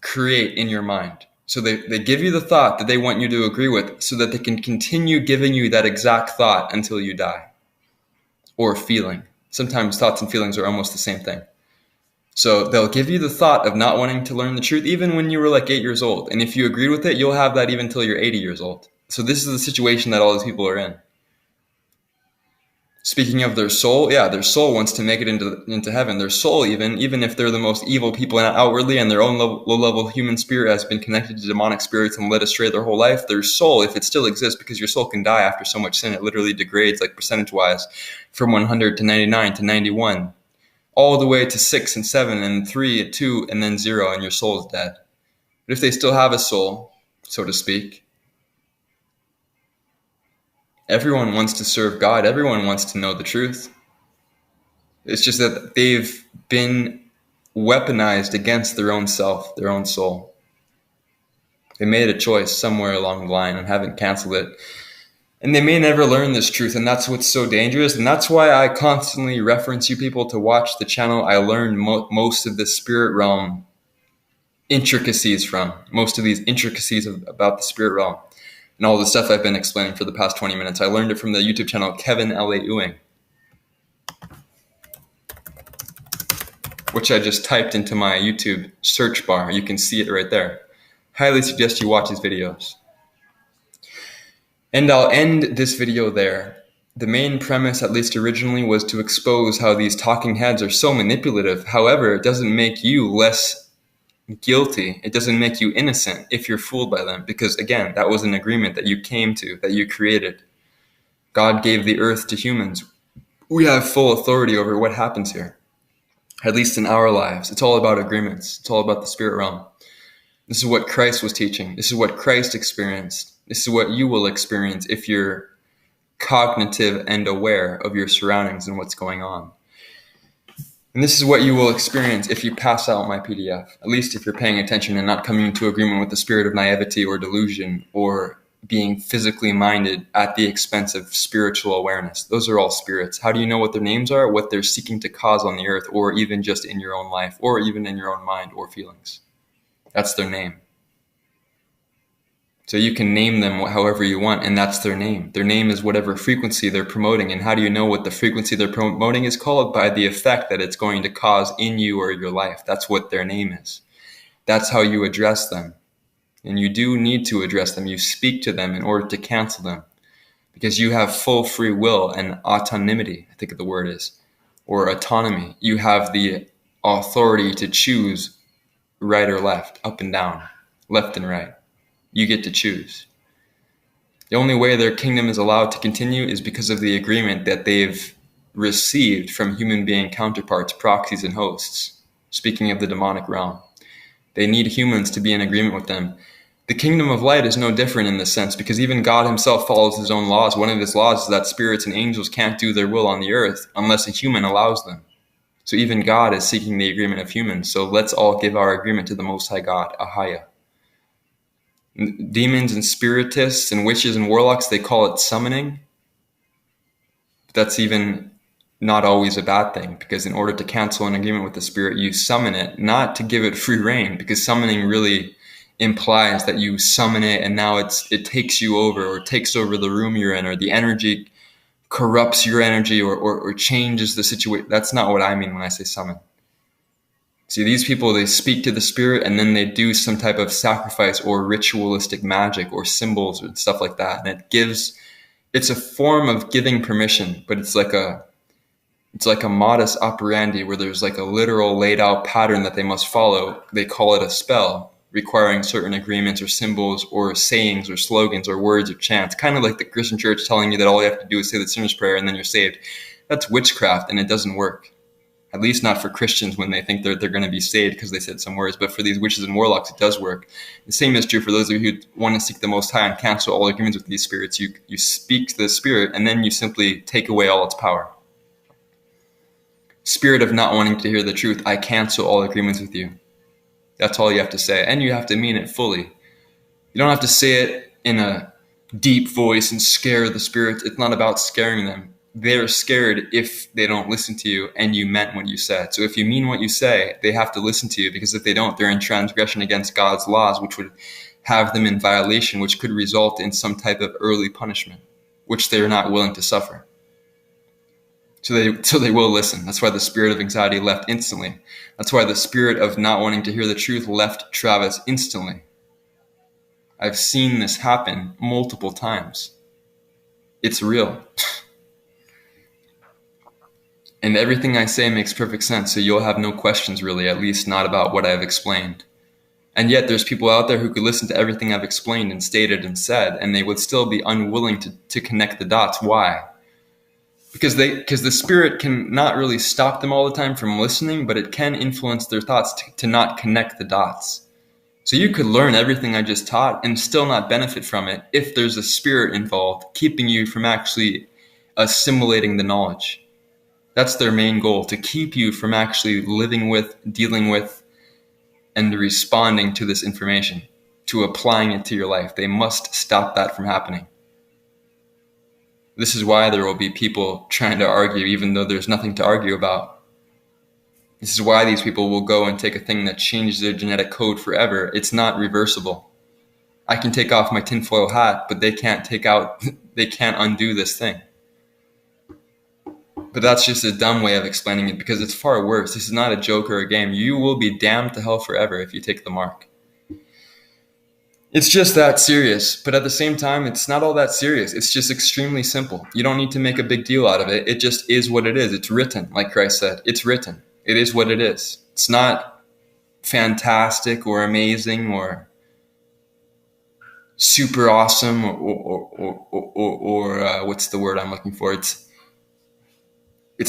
create in your mind. So they give you the thought that they want you to agree with so that they can continue giving you that exact thought until you die. Or feeling. Sometimes thoughts and feelings are almost the same thing. So they'll give you the thought of not wanting to learn the truth even when you were like 8 years old. And if you agreed with it, you'll have that even until you're 80 years old. So this is the situation that all these people are in. Speaking of their soul, yeah, their soul wants to make it into heaven. Their soul, even if they're the most evil people outwardly and their own low-level human spirit has been connected to demonic spirits and led astray their whole life, their soul, if it still exists, because your soul can die after so much sin, it literally degrades like percentage-wise from 100 to 99 to 91, all the way to 6 and 7 and 3 and 2 and then 0, and your soul is dead. But if they still have a soul, so to speak, everyone wants to serve God. Everyone wants to know the truth. It's just that they've been weaponized against their own self, their own soul. They made a choice somewhere along the line and haven't canceled it. And they may never learn this truth, and that's what's so dangerous. And that's why I constantly reference you people to watch the channel. I learned most of the spirit realm intricacies from, most of these intricacies about the spirit realm and all the stuff I've been explaining for the past 20 minutes. I learned it from the YouTube channel Kevin L.A. Ewing, which I just typed into my YouTube search bar. You can see it right there. Highly suggest you watch these videos. And I'll end this video there. The main premise, at least originally, was to expose how these talking heads are so manipulative. However, it doesn't make you less guilty. It doesn't make you innocent if you're fooled by them. Because again, that was an agreement that you came to, that you created. God gave the earth to humans. We have full authority over what happens here, at least in our lives. It's all about agreements. It's all about the spirit realm. This is what Christ was teaching. This is what Christ experienced. This is what you will experience if you're cognitive and aware of your surroundings and what's going on. And this is what you will experience if you pass out my PDF, at least if you're paying attention and not coming into agreement with the spirit of naivety or delusion or being physically minded at the expense of spiritual awareness. Those are all spirits. How do you know what their names are? What they're seeking to cause on the earth, or even just in your own life, or even in your own mind or feelings. That's their name. So you can name them however you want, and that's their name. Their name is whatever frequency they're promoting. And how do you know what the frequency they're promoting is called? By the effect that it's going to cause in you or your life. That's what their name is. That's how you address them. And you do need to address them. You speak to them in order to cancel them, because you have full free will and autonomy, I think the word is, or autonomy. You have the authority to choose right or left, up and down, left and right. You get to choose. The only way their kingdom is allowed to continue is because of the agreement that they've received from human being counterparts, proxies, and hosts. Speaking of the demonic realm, they need humans to be in agreement with them. The kingdom of light is no different in this sense, because even God himself follows his own laws. One of his laws is that spirits and angels can't do their will on the earth unless a human allows them. So even God is seeking the agreement of humans. So let's all give our agreement to the Most High God, Ahaya. Demons and spiritists and witches and warlocks, they call it summoning. That's even not always a bad thing, because in order to cancel an agreement with the spirit, you summon it, not to give it free reign, because summoning really implies that you summon it and now it takes you over, or takes over the room you're in, or the energy corrupts your energy, or changes the situation. That's not what I mean when I say summon. See, these people, they speak to the spirit and then they do some type of sacrifice or ritualistic magic or symbols or stuff like that. And it's a form of giving permission, but it's like a modus operandi where there's like a literal laid out pattern that they must follow. They call it a spell, requiring certain agreements or symbols or sayings or slogans or words or chants. Kind of like the Christian church telling you that all you have to do is say the sinner's prayer and then you're saved. That's witchcraft, and it doesn't work. At least not for Christians when they think they're going to be saved because they said some words. But for these witches and warlocks, it does work. The same is true for those of you who want to seek the Most High and cancel all agreements with these spirits. You speak to the spirit, and then you simply take away all its power. Spirit of not wanting to hear the truth, I cancel all agreements with you. That's all you have to say. And you have to mean it fully. You don't have to say it in a deep voice and scare the spirits. It's not about scaring them. They're scared if they don't listen to you and you meant what you said. So if you mean what you say, they have to listen to you, because if they don't, they're in transgression against God's laws, which would have them in violation, which could result in some type of early punishment, which they're not willing to suffer. So they will listen. That's why the spirit of anxiety left instantly. That's why the spirit of not wanting to hear the truth left Travis instantly. I've seen this happen multiple times. It's real. And everything I say makes perfect sense, so you'll have no questions really, at least not about what I've explained. And yet there's people out there who could listen to everything I've explained and stated and said, and they would still be unwilling to connect the dots. Why? Because the spirit can not really stop them all the time from listening, but it can influence their thoughts to not connect the dots. So you could learn everything I just taught and still not benefit from it if there's a spirit involved, keeping you from actually assimilating the knowledge. That's their main goal, to keep you from actually living with, dealing with, and responding to this information, to applying it to your life. They must stop that from happening. This is why there will be people trying to argue even though there's nothing to argue about. This is why these people will go and take a thing that changes their genetic code forever. It's not reversible. I can take off my tinfoil hat, but they can't undo this thing. But that's just a dumb way of explaining it, because it's far worse. This is not a joke or a game. You will be damned to hell forever if you take the mark. It's just that serious, but at the same time, it's not all that serious. It's just extremely simple. You don't need to make a big deal out of it. It just is what it is. It's written, like Christ said. It's written. It is what it is. It's not fantastic or amazing or super awesome or what's the word I'm looking for? It's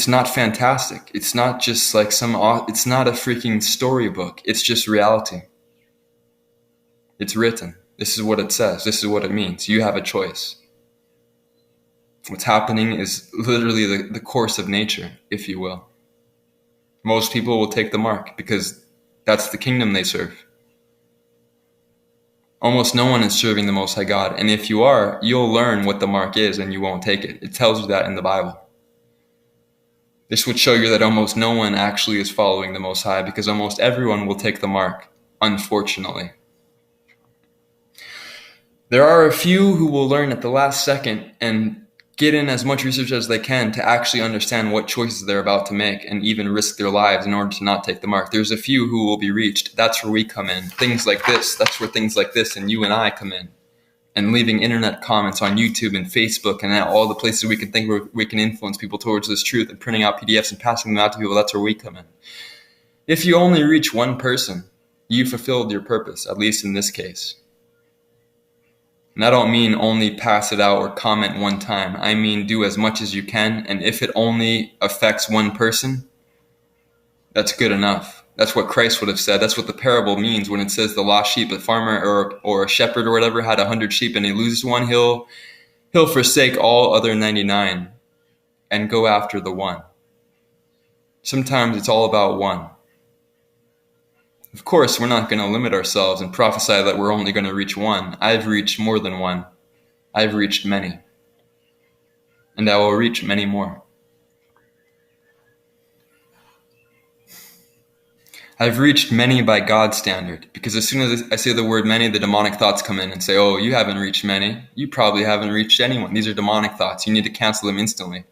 not fantastic. It's not just like it's not a freaking storybook. It's just reality. It's written. This is what it says. This is what it means. You have a choice. What's happening is literally the course of nature, if you will. Most people will take the mark because that's the kingdom they serve. Almost no one is serving the Most High God. And if you are, you'll learn what the mark is and you won't take it. It tells you that in the Bible. This would show you that almost no one actually is following the Most High, because almost everyone will take the mark, unfortunately. There are a few who will learn at the last second and get in as much research as they can to actually understand what choices they're about to make and even risk their lives in order to not take the mark. There's a few who will be reached. That's where we come in. Things like this, that's where things like this and you and I come in. And leaving internet comments on YouTube and Facebook and all the places we can think where we can influence people towards this truth, and printing out PDFs and passing them out to people, that's where we come in. If you only reach one person, you fulfilled your purpose, at least in this case. And I don't mean only pass it out or comment one time. I mean do as much as you can, and if it only affects one person, that's good enough. That's what Christ would have said. That's what the parable means when it says the lost sheep, a farmer or a shepherd or whatever had 100 sheep and he loses one, he'll forsake all other 99 and go after the one. Sometimes it's all about one. Of course, we're not going to limit ourselves and prophesy that we're only going to reach one. I've reached more than one. I've reached many. And I will reach many more. I've reached many by God's standard, because as soon as I say the word many, the demonic thoughts come in and say, oh, you haven't reached many. You probably haven't reached anyone. These are demonic thoughts. You need to cancel them instantly.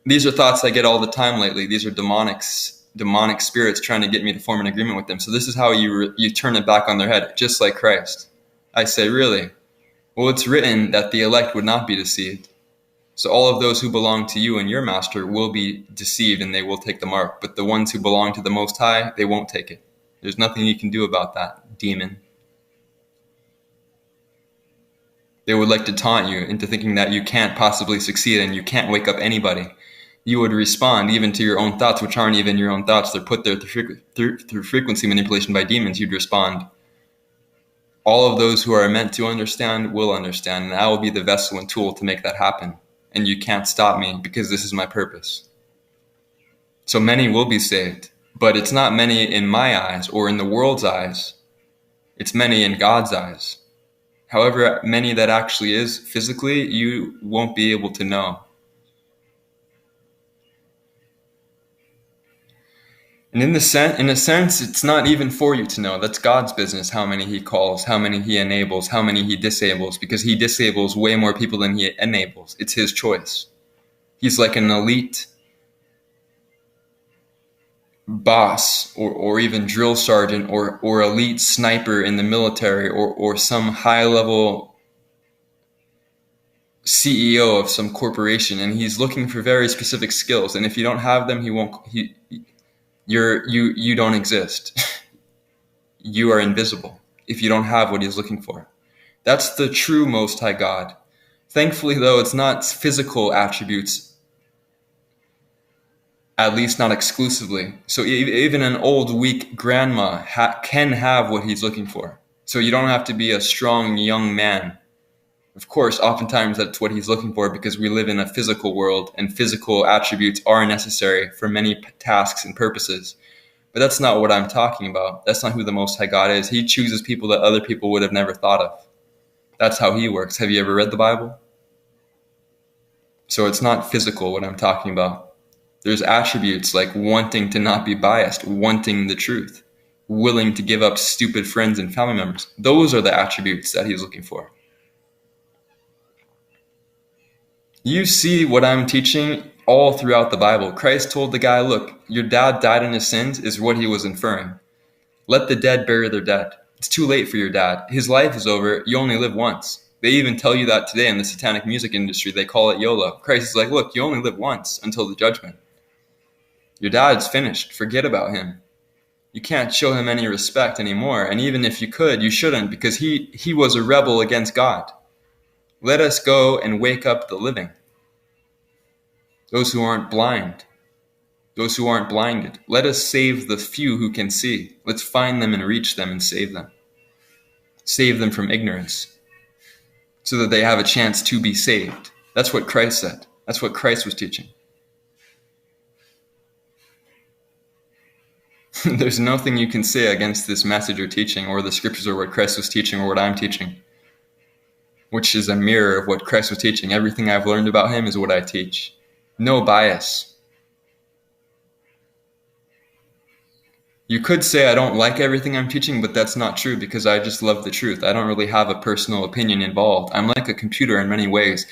These are thoughts I get all the time lately. These are demonic spirits trying to get me to form an agreement with them. So this is how you turn it back on their head, just like Christ. I say, really? Well, it's written that the elect would not be deceived. So all of those who belong to you and your master will be deceived and they will take the mark. But the ones who belong to the Most High, they won't take it. There's nothing you can do about that, demon. They would like to taunt you into thinking that you can't possibly succeed and you can't wake up anybody. You would respond even to your own thoughts, which aren't even your own thoughts. They're put there through frequency manipulation by demons. You'd respond. All of those who are meant to understand will understand, and I will be the vessel and tool to make that happen. And you can't stop me because this is my purpose. So many will be saved, but it's not many in my eyes or in the world's eyes. It's many in God's eyes. However many that actually is physically, you won't be able to know. And in a sense, it's not even for you to know. That's God's business, how many he calls, how many he enables, how many he disables, because he disables way more people than he enables. It's his choice. He's like an elite boss or even drill sergeant or elite sniper in the military or some high-level CEO of some corporation, and he's looking for very specific skills. And if you don't have them, you don't exist. You are invisible if you don't have what he's looking for. That's the true Most High God. Thankfully, though, it's not physical attributes, at least not exclusively. So even an old, weak grandma can have what he's looking for. So you don't have to be a strong young man. Of course, oftentimes that's what he's looking for, because we live in a physical world and physical attributes are necessary for many tasks and purposes. But that's not what I'm talking about. That's not who the Most High God is. He chooses people that other people would have never thought of. That's how he works. Have you ever read the Bible? So it's not physical what I'm talking about. There's attributes like wanting to not be biased, wanting the truth, willing to give up stupid friends and family members. Those are the attributes that he's looking for. You see what I'm teaching all throughout the Bible. Christ told the guy, look, your dad died in his sins, is what he was inferring. Let the dead bury their dead. It's too late for your dad. His life is over. You only live once. They even tell you that today in the satanic music industry. They call it YOLO. Christ is like, look, you only live once until the judgment. Your dad's finished. Forget about him. You can't show him any respect anymore. And even if you could, you shouldn't, because he was a rebel against God. Let us go and wake up the living. Those who aren't blind. Those who aren't blinded. Let us save the few who can see. Let's find them and reach them and save them. Save them from ignorance so that they have a chance to be saved. That's what Christ said. That's what Christ was teaching. There's nothing you can say against this message or teaching or the scriptures or what Christ was teaching or what I'm teaching, which is a mirror of what Christ was teaching. Everything I've learned about him is what I teach. No bias. You could say I don't like everything I'm teaching, but that's not true because I just love the truth. I don't really have a personal opinion involved. I'm like a computer in many ways.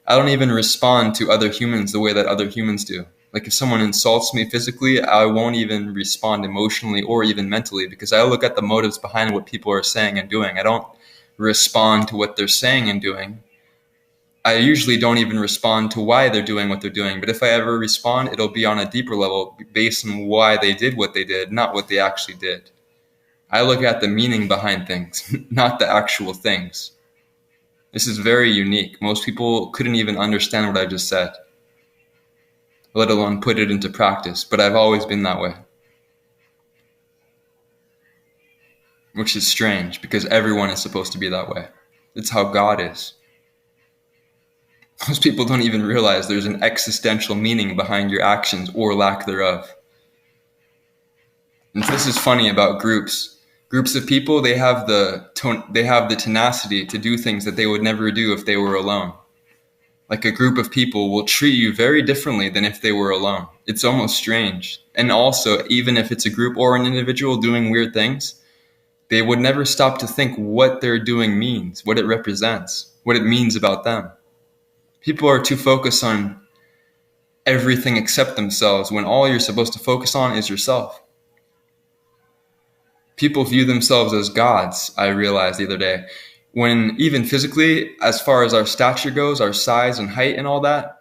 I don't even respond to other humans the way that other humans do. Like if someone insults me physically, I won't even respond emotionally or even mentally because I look at the motives behind what people are saying and doing. I don't respond to what they're saying and doing. I usually don't even respond to why they're doing what they're doing. But if I ever respond, it'll be on a deeper level based on why they did what they did, not what they actually did. I look at the meaning behind things, not the actual things. This is very unique. Most people couldn't even understand what I just said, let alone put it into practice. But I've always been that way. Which is strange because everyone is supposed to be that way. It's how God is. Most people don't even realize there's an existential meaning behind your actions or lack thereof. And this is funny about groups. Groups of people, they have the tenacity to do things that they would never do if they were alone. Like a group of people will treat you very differently than if they were alone. It's almost strange. And also, even if it's a group or an individual doing weird things, they would never stop to think what they're doing means, what it represents, what it means about them. People are too focused on everything except themselves when all you're supposed to focus on is yourself. People view themselves as gods, I realized the other day. When even physically, as far as our stature goes, our size and height and all that,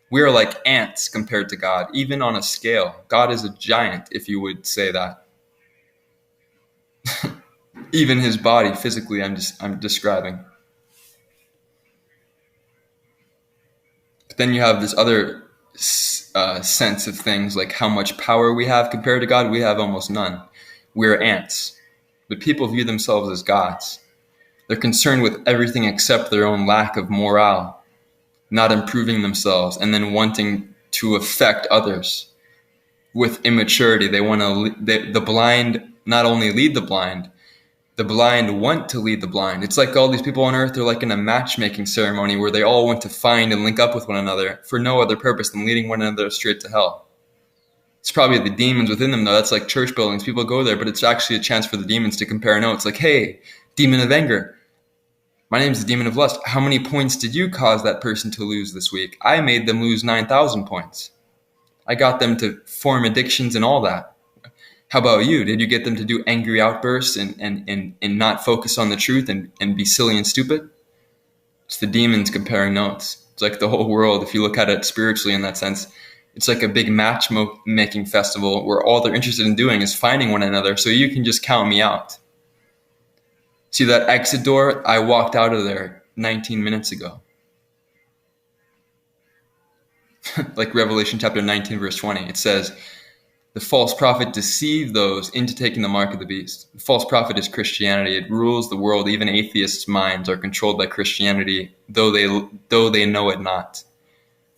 we are like ants compared to God, even on a scale. God is a giant, if you would say that. Even his body, physically, I'm describing. But then you have this other sense of things, like how much power we have compared to God. We have almost none. We're ants. But people view themselves as gods. They're concerned with everything except their own lack of morale, not improving themselves, and then wanting to affect others. With immaturity, they want to. The blind not only lead the blind want to lead the blind. It's like all these people on earth are like in a matchmaking ceremony where they all want to find and link up with one another for no other purpose than leading one another straight to hell. It's probably the demons within them, though. That's like church buildings. People go there, but it's actually a chance for the demons to compare notes. Like, hey, demon of anger. My name's the demon of lust. How many points did you cause that person to lose this week? I made them lose 9,000 points. I got them to form addictions and all that. How about you? Did you get them to do angry outbursts and not focus on the truth and be silly and stupid? It's the demons comparing notes. It's like the whole world, if you look at it spiritually in that sense, it's like a big matchmaking festival where all they're interested in doing is finding one another so you can just count me out. See that exit door? I walked out of there 19 minutes ago. Like Revelation chapter 19, verse 20. It says, the false prophet deceived those into taking the mark of the beast. The false prophet is Christianity. It rules the world. Even atheists' minds are controlled by Christianity, though they know it not,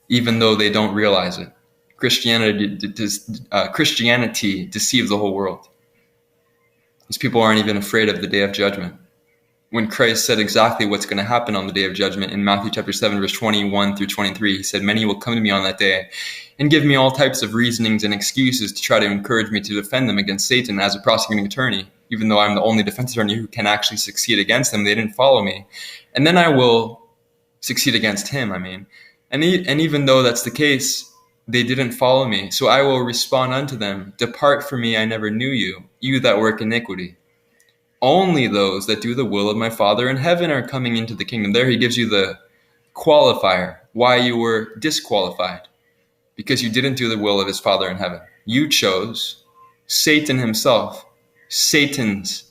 even though they don't realize it. Christianity deceives the whole world. These people aren't even afraid of the day of judgment. when Christ said exactly what's going to happen on the day of judgment in Matthew chapter 7, verse 21 through 23. He said, "Many will come to me on that day and give me all types of reasonings and excuses to try to encourage me to defend them against Satan as a prosecuting attorney, even though I'm the only defense attorney who can actually succeed against them. They didn't follow me. And then I will succeed against him, And even though that's the case, they didn't follow me. So I will respond unto them, 'Depart from me, I never knew you, you that work iniquity.' Only those that do the will of my Father in heaven are coming into the kingdom." There he gives you the qualifier, why you were disqualified. Because you didn't do the will of his Father in heaven. You chose Satan himself, Satan's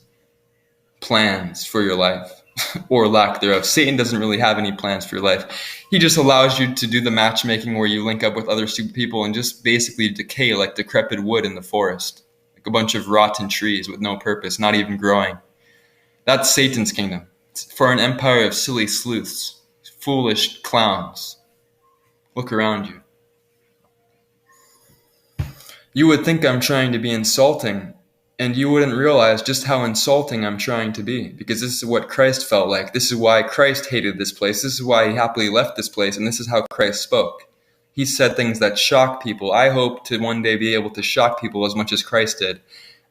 plans for your life, or lack thereof. Satan doesn't really have any plans for your life. He just allows you to do the matchmaking where you link up with other stupid people and just basically decay like decrepit wood in the forest. Like a bunch of rotten trees with no purpose, not even growing. That's Satan's kingdom. It's for an empire of silly sleuths, foolish clowns. Look around you. You would think I'm trying to be insulting, and you wouldn't realize just how insulting I'm trying to be, because this is what Christ felt like. This is why Christ hated this place. This is why he happily left this place, and this is how Christ spoke. He said things that shock people. I hope to one day be able to shock people as much as Christ did.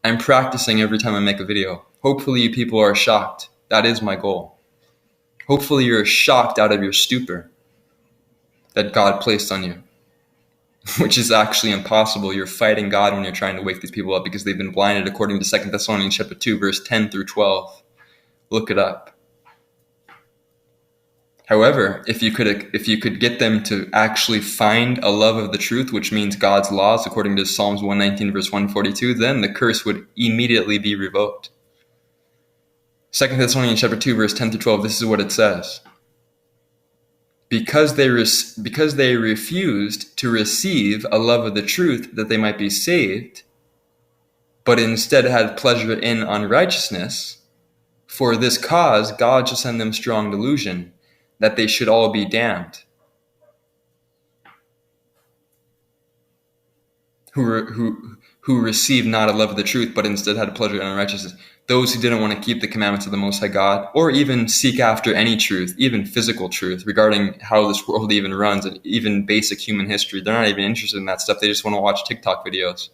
I'm practicing every time I make a video. Hopefully you people are shocked. That is my goal. Hopefully you're shocked out of your stupor that God placed on you, which is actually impossible. You're fighting God when you're trying to wake these people up because they've been blinded according to 2 Thessalonians chapter 2, verse 10 through 12. Look it up. However, if you could get them to actually find a love of the truth, which means God's laws, according to Psalms 119, verse 142, then the curse would immediately be revoked. 2 Thessalonians chapter 2, verse 10 through 12, this is what it says. Because they refused to receive a love of the truth that they might be saved, but instead had pleasure in unrighteousness, for this cause God shall send them strong delusion, that they should all be damned. Who received not a love of the truth, but instead had pleasure in unrighteousness. Those who didn't want to keep the commandments of the Most High God, or even seek after any truth, even physical truth, regarding how this world even runs, and even basic human history. They're not even interested in that stuff. They just want to watch TikTok videos.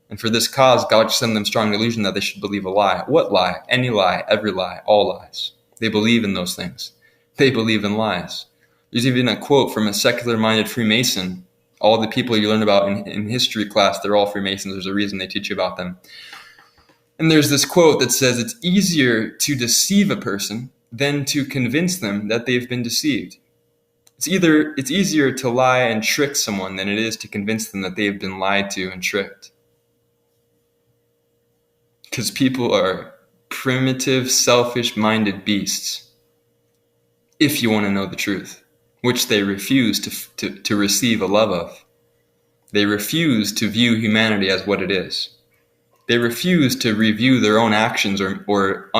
And for this cause, God should send them strong delusion that they should believe a lie. What lie? Any lie, every lie, all lies. They believe in those things. They believe in lies. There's even a quote from a secular-minded Freemason. All the people you learn about in history class, they're all Freemasons. There's a reason they teach you about them. And there's this quote that says, it's easier to deceive a person than to convince them that they've been deceived. It's easier to lie and trick someone than it is to convince them that they've been lied to and tricked. Because people are primitive, selfish-minded beasts, if you want to know the truth, which they refuse to receive a love of. They refuse to view humanity as what it is. They refuse to review their own actions or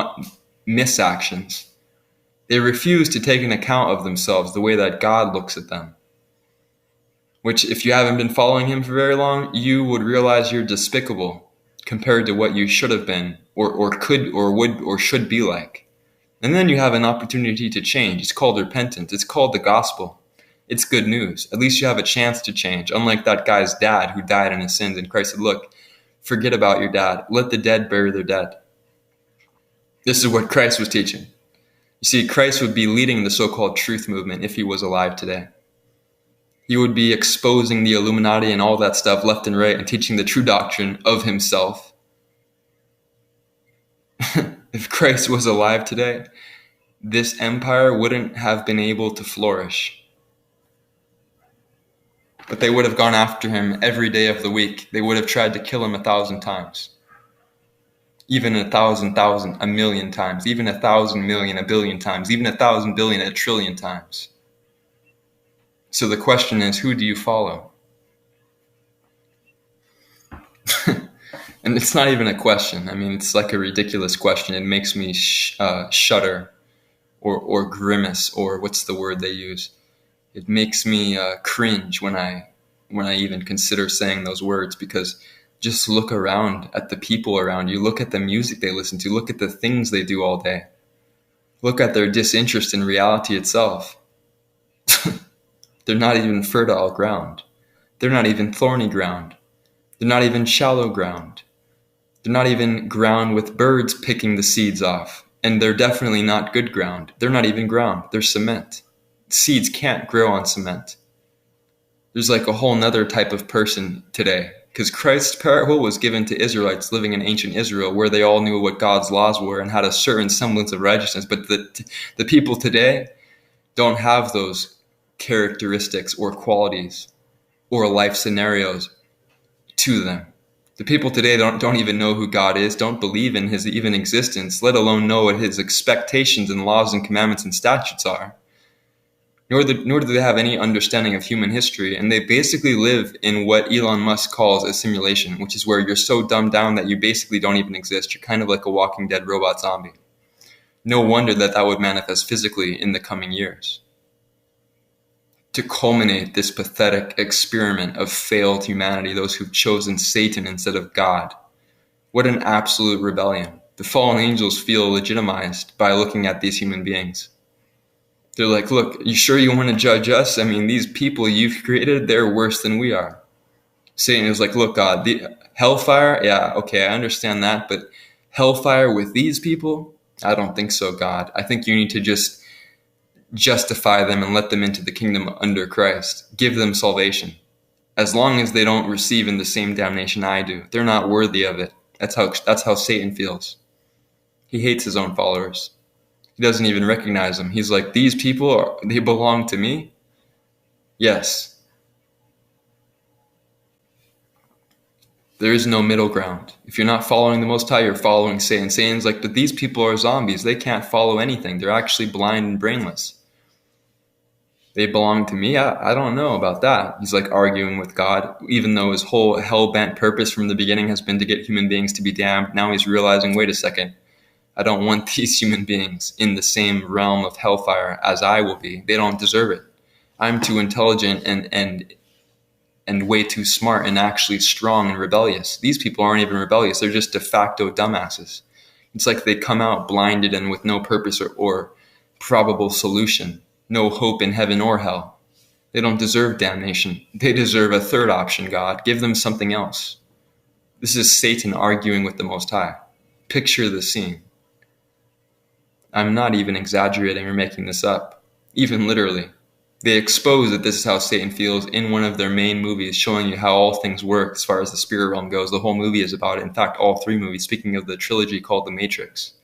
misactions. They refuse to take an account of themselves the way that God looks at them. Which, if you haven't been following him for very long, you would realize you're despicable compared to what you should have been, or could, or would, or should be like. And then you have an opportunity to change. It's called repentance. It's called the gospel. It's good news. At least you have a chance to change. Unlike that guy's dad who died in his sins, and Christ said, look, forget about your dad. Let the dead bury their dead. This is what Christ was teaching. You see, Christ would be leading the so-called truth movement if he was alive today. He would be exposing the Illuminati and all that stuff left and right and teaching the true doctrine of himself. If Christ was alive today, this empire wouldn't have been able to flourish. But they would have gone after him every day of the week. They would have tried to kill him 1,000 times. Even 1,000, a million times. Even 1,000 million, a billion times. Even 1,000 billion, a trillion times. So the question is, who do you follow? And it's not even a question. I mean, it's like a ridiculous question. It makes me shudder or grimace, or what's the word they use? It makes me cringe when I even consider saying those words, because just look around at the people around you. Look at the music they listen to. Look at the things they do all day. Look at their disinterest in reality itself. They're not even fertile ground. They're not even thorny ground. They're not even shallow ground. They're not even ground with birds picking the seeds off. And they're definitely not good ground. They're not even ground. They're cement. Seeds can't grow on cement. There's like a whole nother type of person today. Because Christ's parable was given to Israelites living in ancient Israel, where they all knew what God's laws were and had a certain semblance of righteousness. But the people today don't have those characteristics or qualities or life scenarios to them. The people today don't even know who God is, don't believe in his even existence, let alone know what his expectations and laws and commandments and statutes are. Nor do they have any understanding of human history, and they basically live in what Elon Musk calls a simulation, which is where you're so dumbed down that you basically don't even exist. You're kind of like a Walking Dead robot zombie. No wonder that would manifest physically in the coming years. To culminate this pathetic experiment of failed humanity, those who've chosen Satan instead of God. What an absolute rebellion. The fallen angels feel legitimized by looking at these human beings. They're like, look, you sure you want to judge us? I mean, these people you've created, they're worse than we are. Satan is like, look, God, the hellfire, yeah, okay, I understand that, but hellfire with these people? I don't think so, God. I think you need to just justify them and let them into the kingdom under Christ. Give them salvation. As long as they don't receive in the same damnation I do. They're not worthy of it. That's how Satan feels. He hates his own followers. He doesn't even recognize them. He's like, these people, they belong to me? Yes. There is no middle ground. If you're not following the Most High, you're following Satan. Satan's like, but these people are zombies. They can't follow anything. They're actually blind and brainless. They belong to me? I don't know about that. He's like arguing with God, even though his whole hell-bent purpose from the beginning has been to get human beings to be damned. Now he's realizing, wait a second, I don't want these human beings in the same realm of hellfire as I will be. They don't deserve it. I'm too intelligent and way too smart and actually strong and rebellious. These people aren't even rebellious. They're just de facto dumbasses. It's like they come out blinded and with no purpose or probable solution. No hope in heaven or hell. They don't deserve damnation. They deserve a third option, God. Give them something else. This is Satan arguing with the Most High. Picture the scene. I'm not even exaggerating or making this up. Even literally. They expose that this is how Satan feels in one of their main movies, showing you how all things work as far as the spirit realm goes. The whole movie is about it. In fact, all three movies, speaking of the trilogy called The Matrix.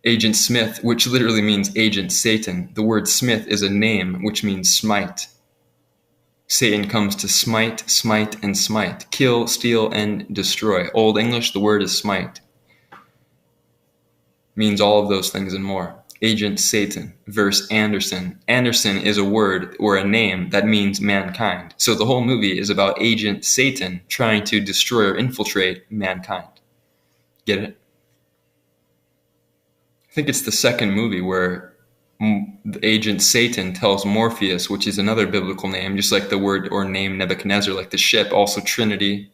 Agent Smith, which literally means Agent Satan. The word Smith is a name, which means smite. Satan comes to smite, smite, and smite. Kill, steal, and destroy. Old English, the word is smite. Means all of those things and more. Agent Satan versus Anderson. Anderson is a word or a name that means mankind. So the whole movie is about Agent Satan trying to destroy or infiltrate mankind. Get it? I think it's the second movie where Agent Satan tells Morpheus, which is another biblical name, just like the word or name Nebuchadnezzar, like the ship, also Trinity,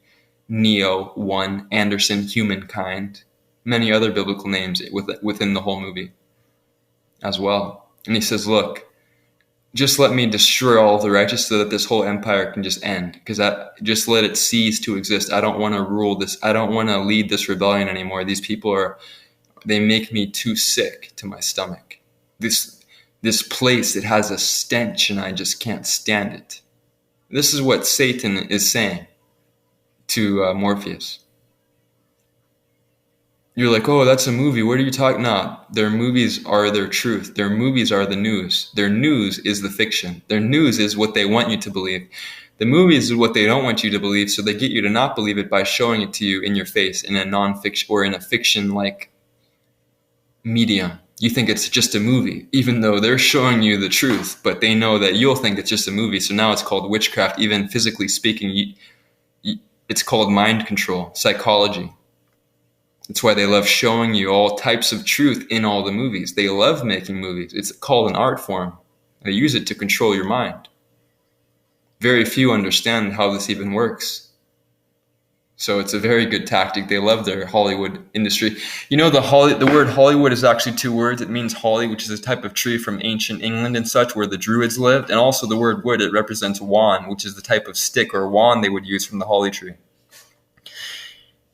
Neo, one, Anderson, humankind, many other biblical names within the whole movie as well. And he says, look, just let me destroy all of the righteous so that this whole empire can just end, because just let it cease to exist. I don't want to rule this. I don't want to lead this rebellion anymore. These people they make me too sick to my stomach. This place, it has a stench and I just can't stand it. This is what Satan is saying to Morpheus. You're like, oh, that's a movie. What are you talking about? Their movies are their truth. Their movies are the news. Their news is the fiction. Their news is what they want you to believe. The movies is what they don't want you to believe, so they get you to not believe it by showing it to you in your face in a non-fiction or in a fiction-like medium. You think it's just a movie, even though they're showing you the truth, but they know that you'll think it's just a movie. So now it's called witchcraft. Even physically speaking, it's called mind control, psychology. That's why they love showing you all types of truth in all the movies. They love making movies. It's called an art form. They use it to control your mind. Very few understand how this even works. So it's a very good tactic. They love their Hollywood industry. You know, the word Hollywood is actually two words. It means holly, which is a type of tree from ancient England and such, where the Druids lived. And also the word wood, it represents wand, which is the type of stick or wand they would use from the holly tree.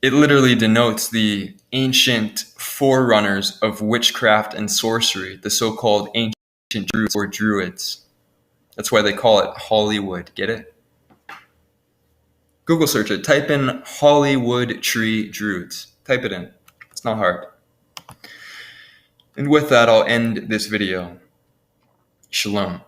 It literally denotes the ancient forerunners of witchcraft and sorcery, the so-called ancient Druids or Druids. That's why they call it Hollywood. Get it? Google search it. Type in Hollywood tree druids. Type it in. It's not hard. And with that, I'll end this video. Shalom.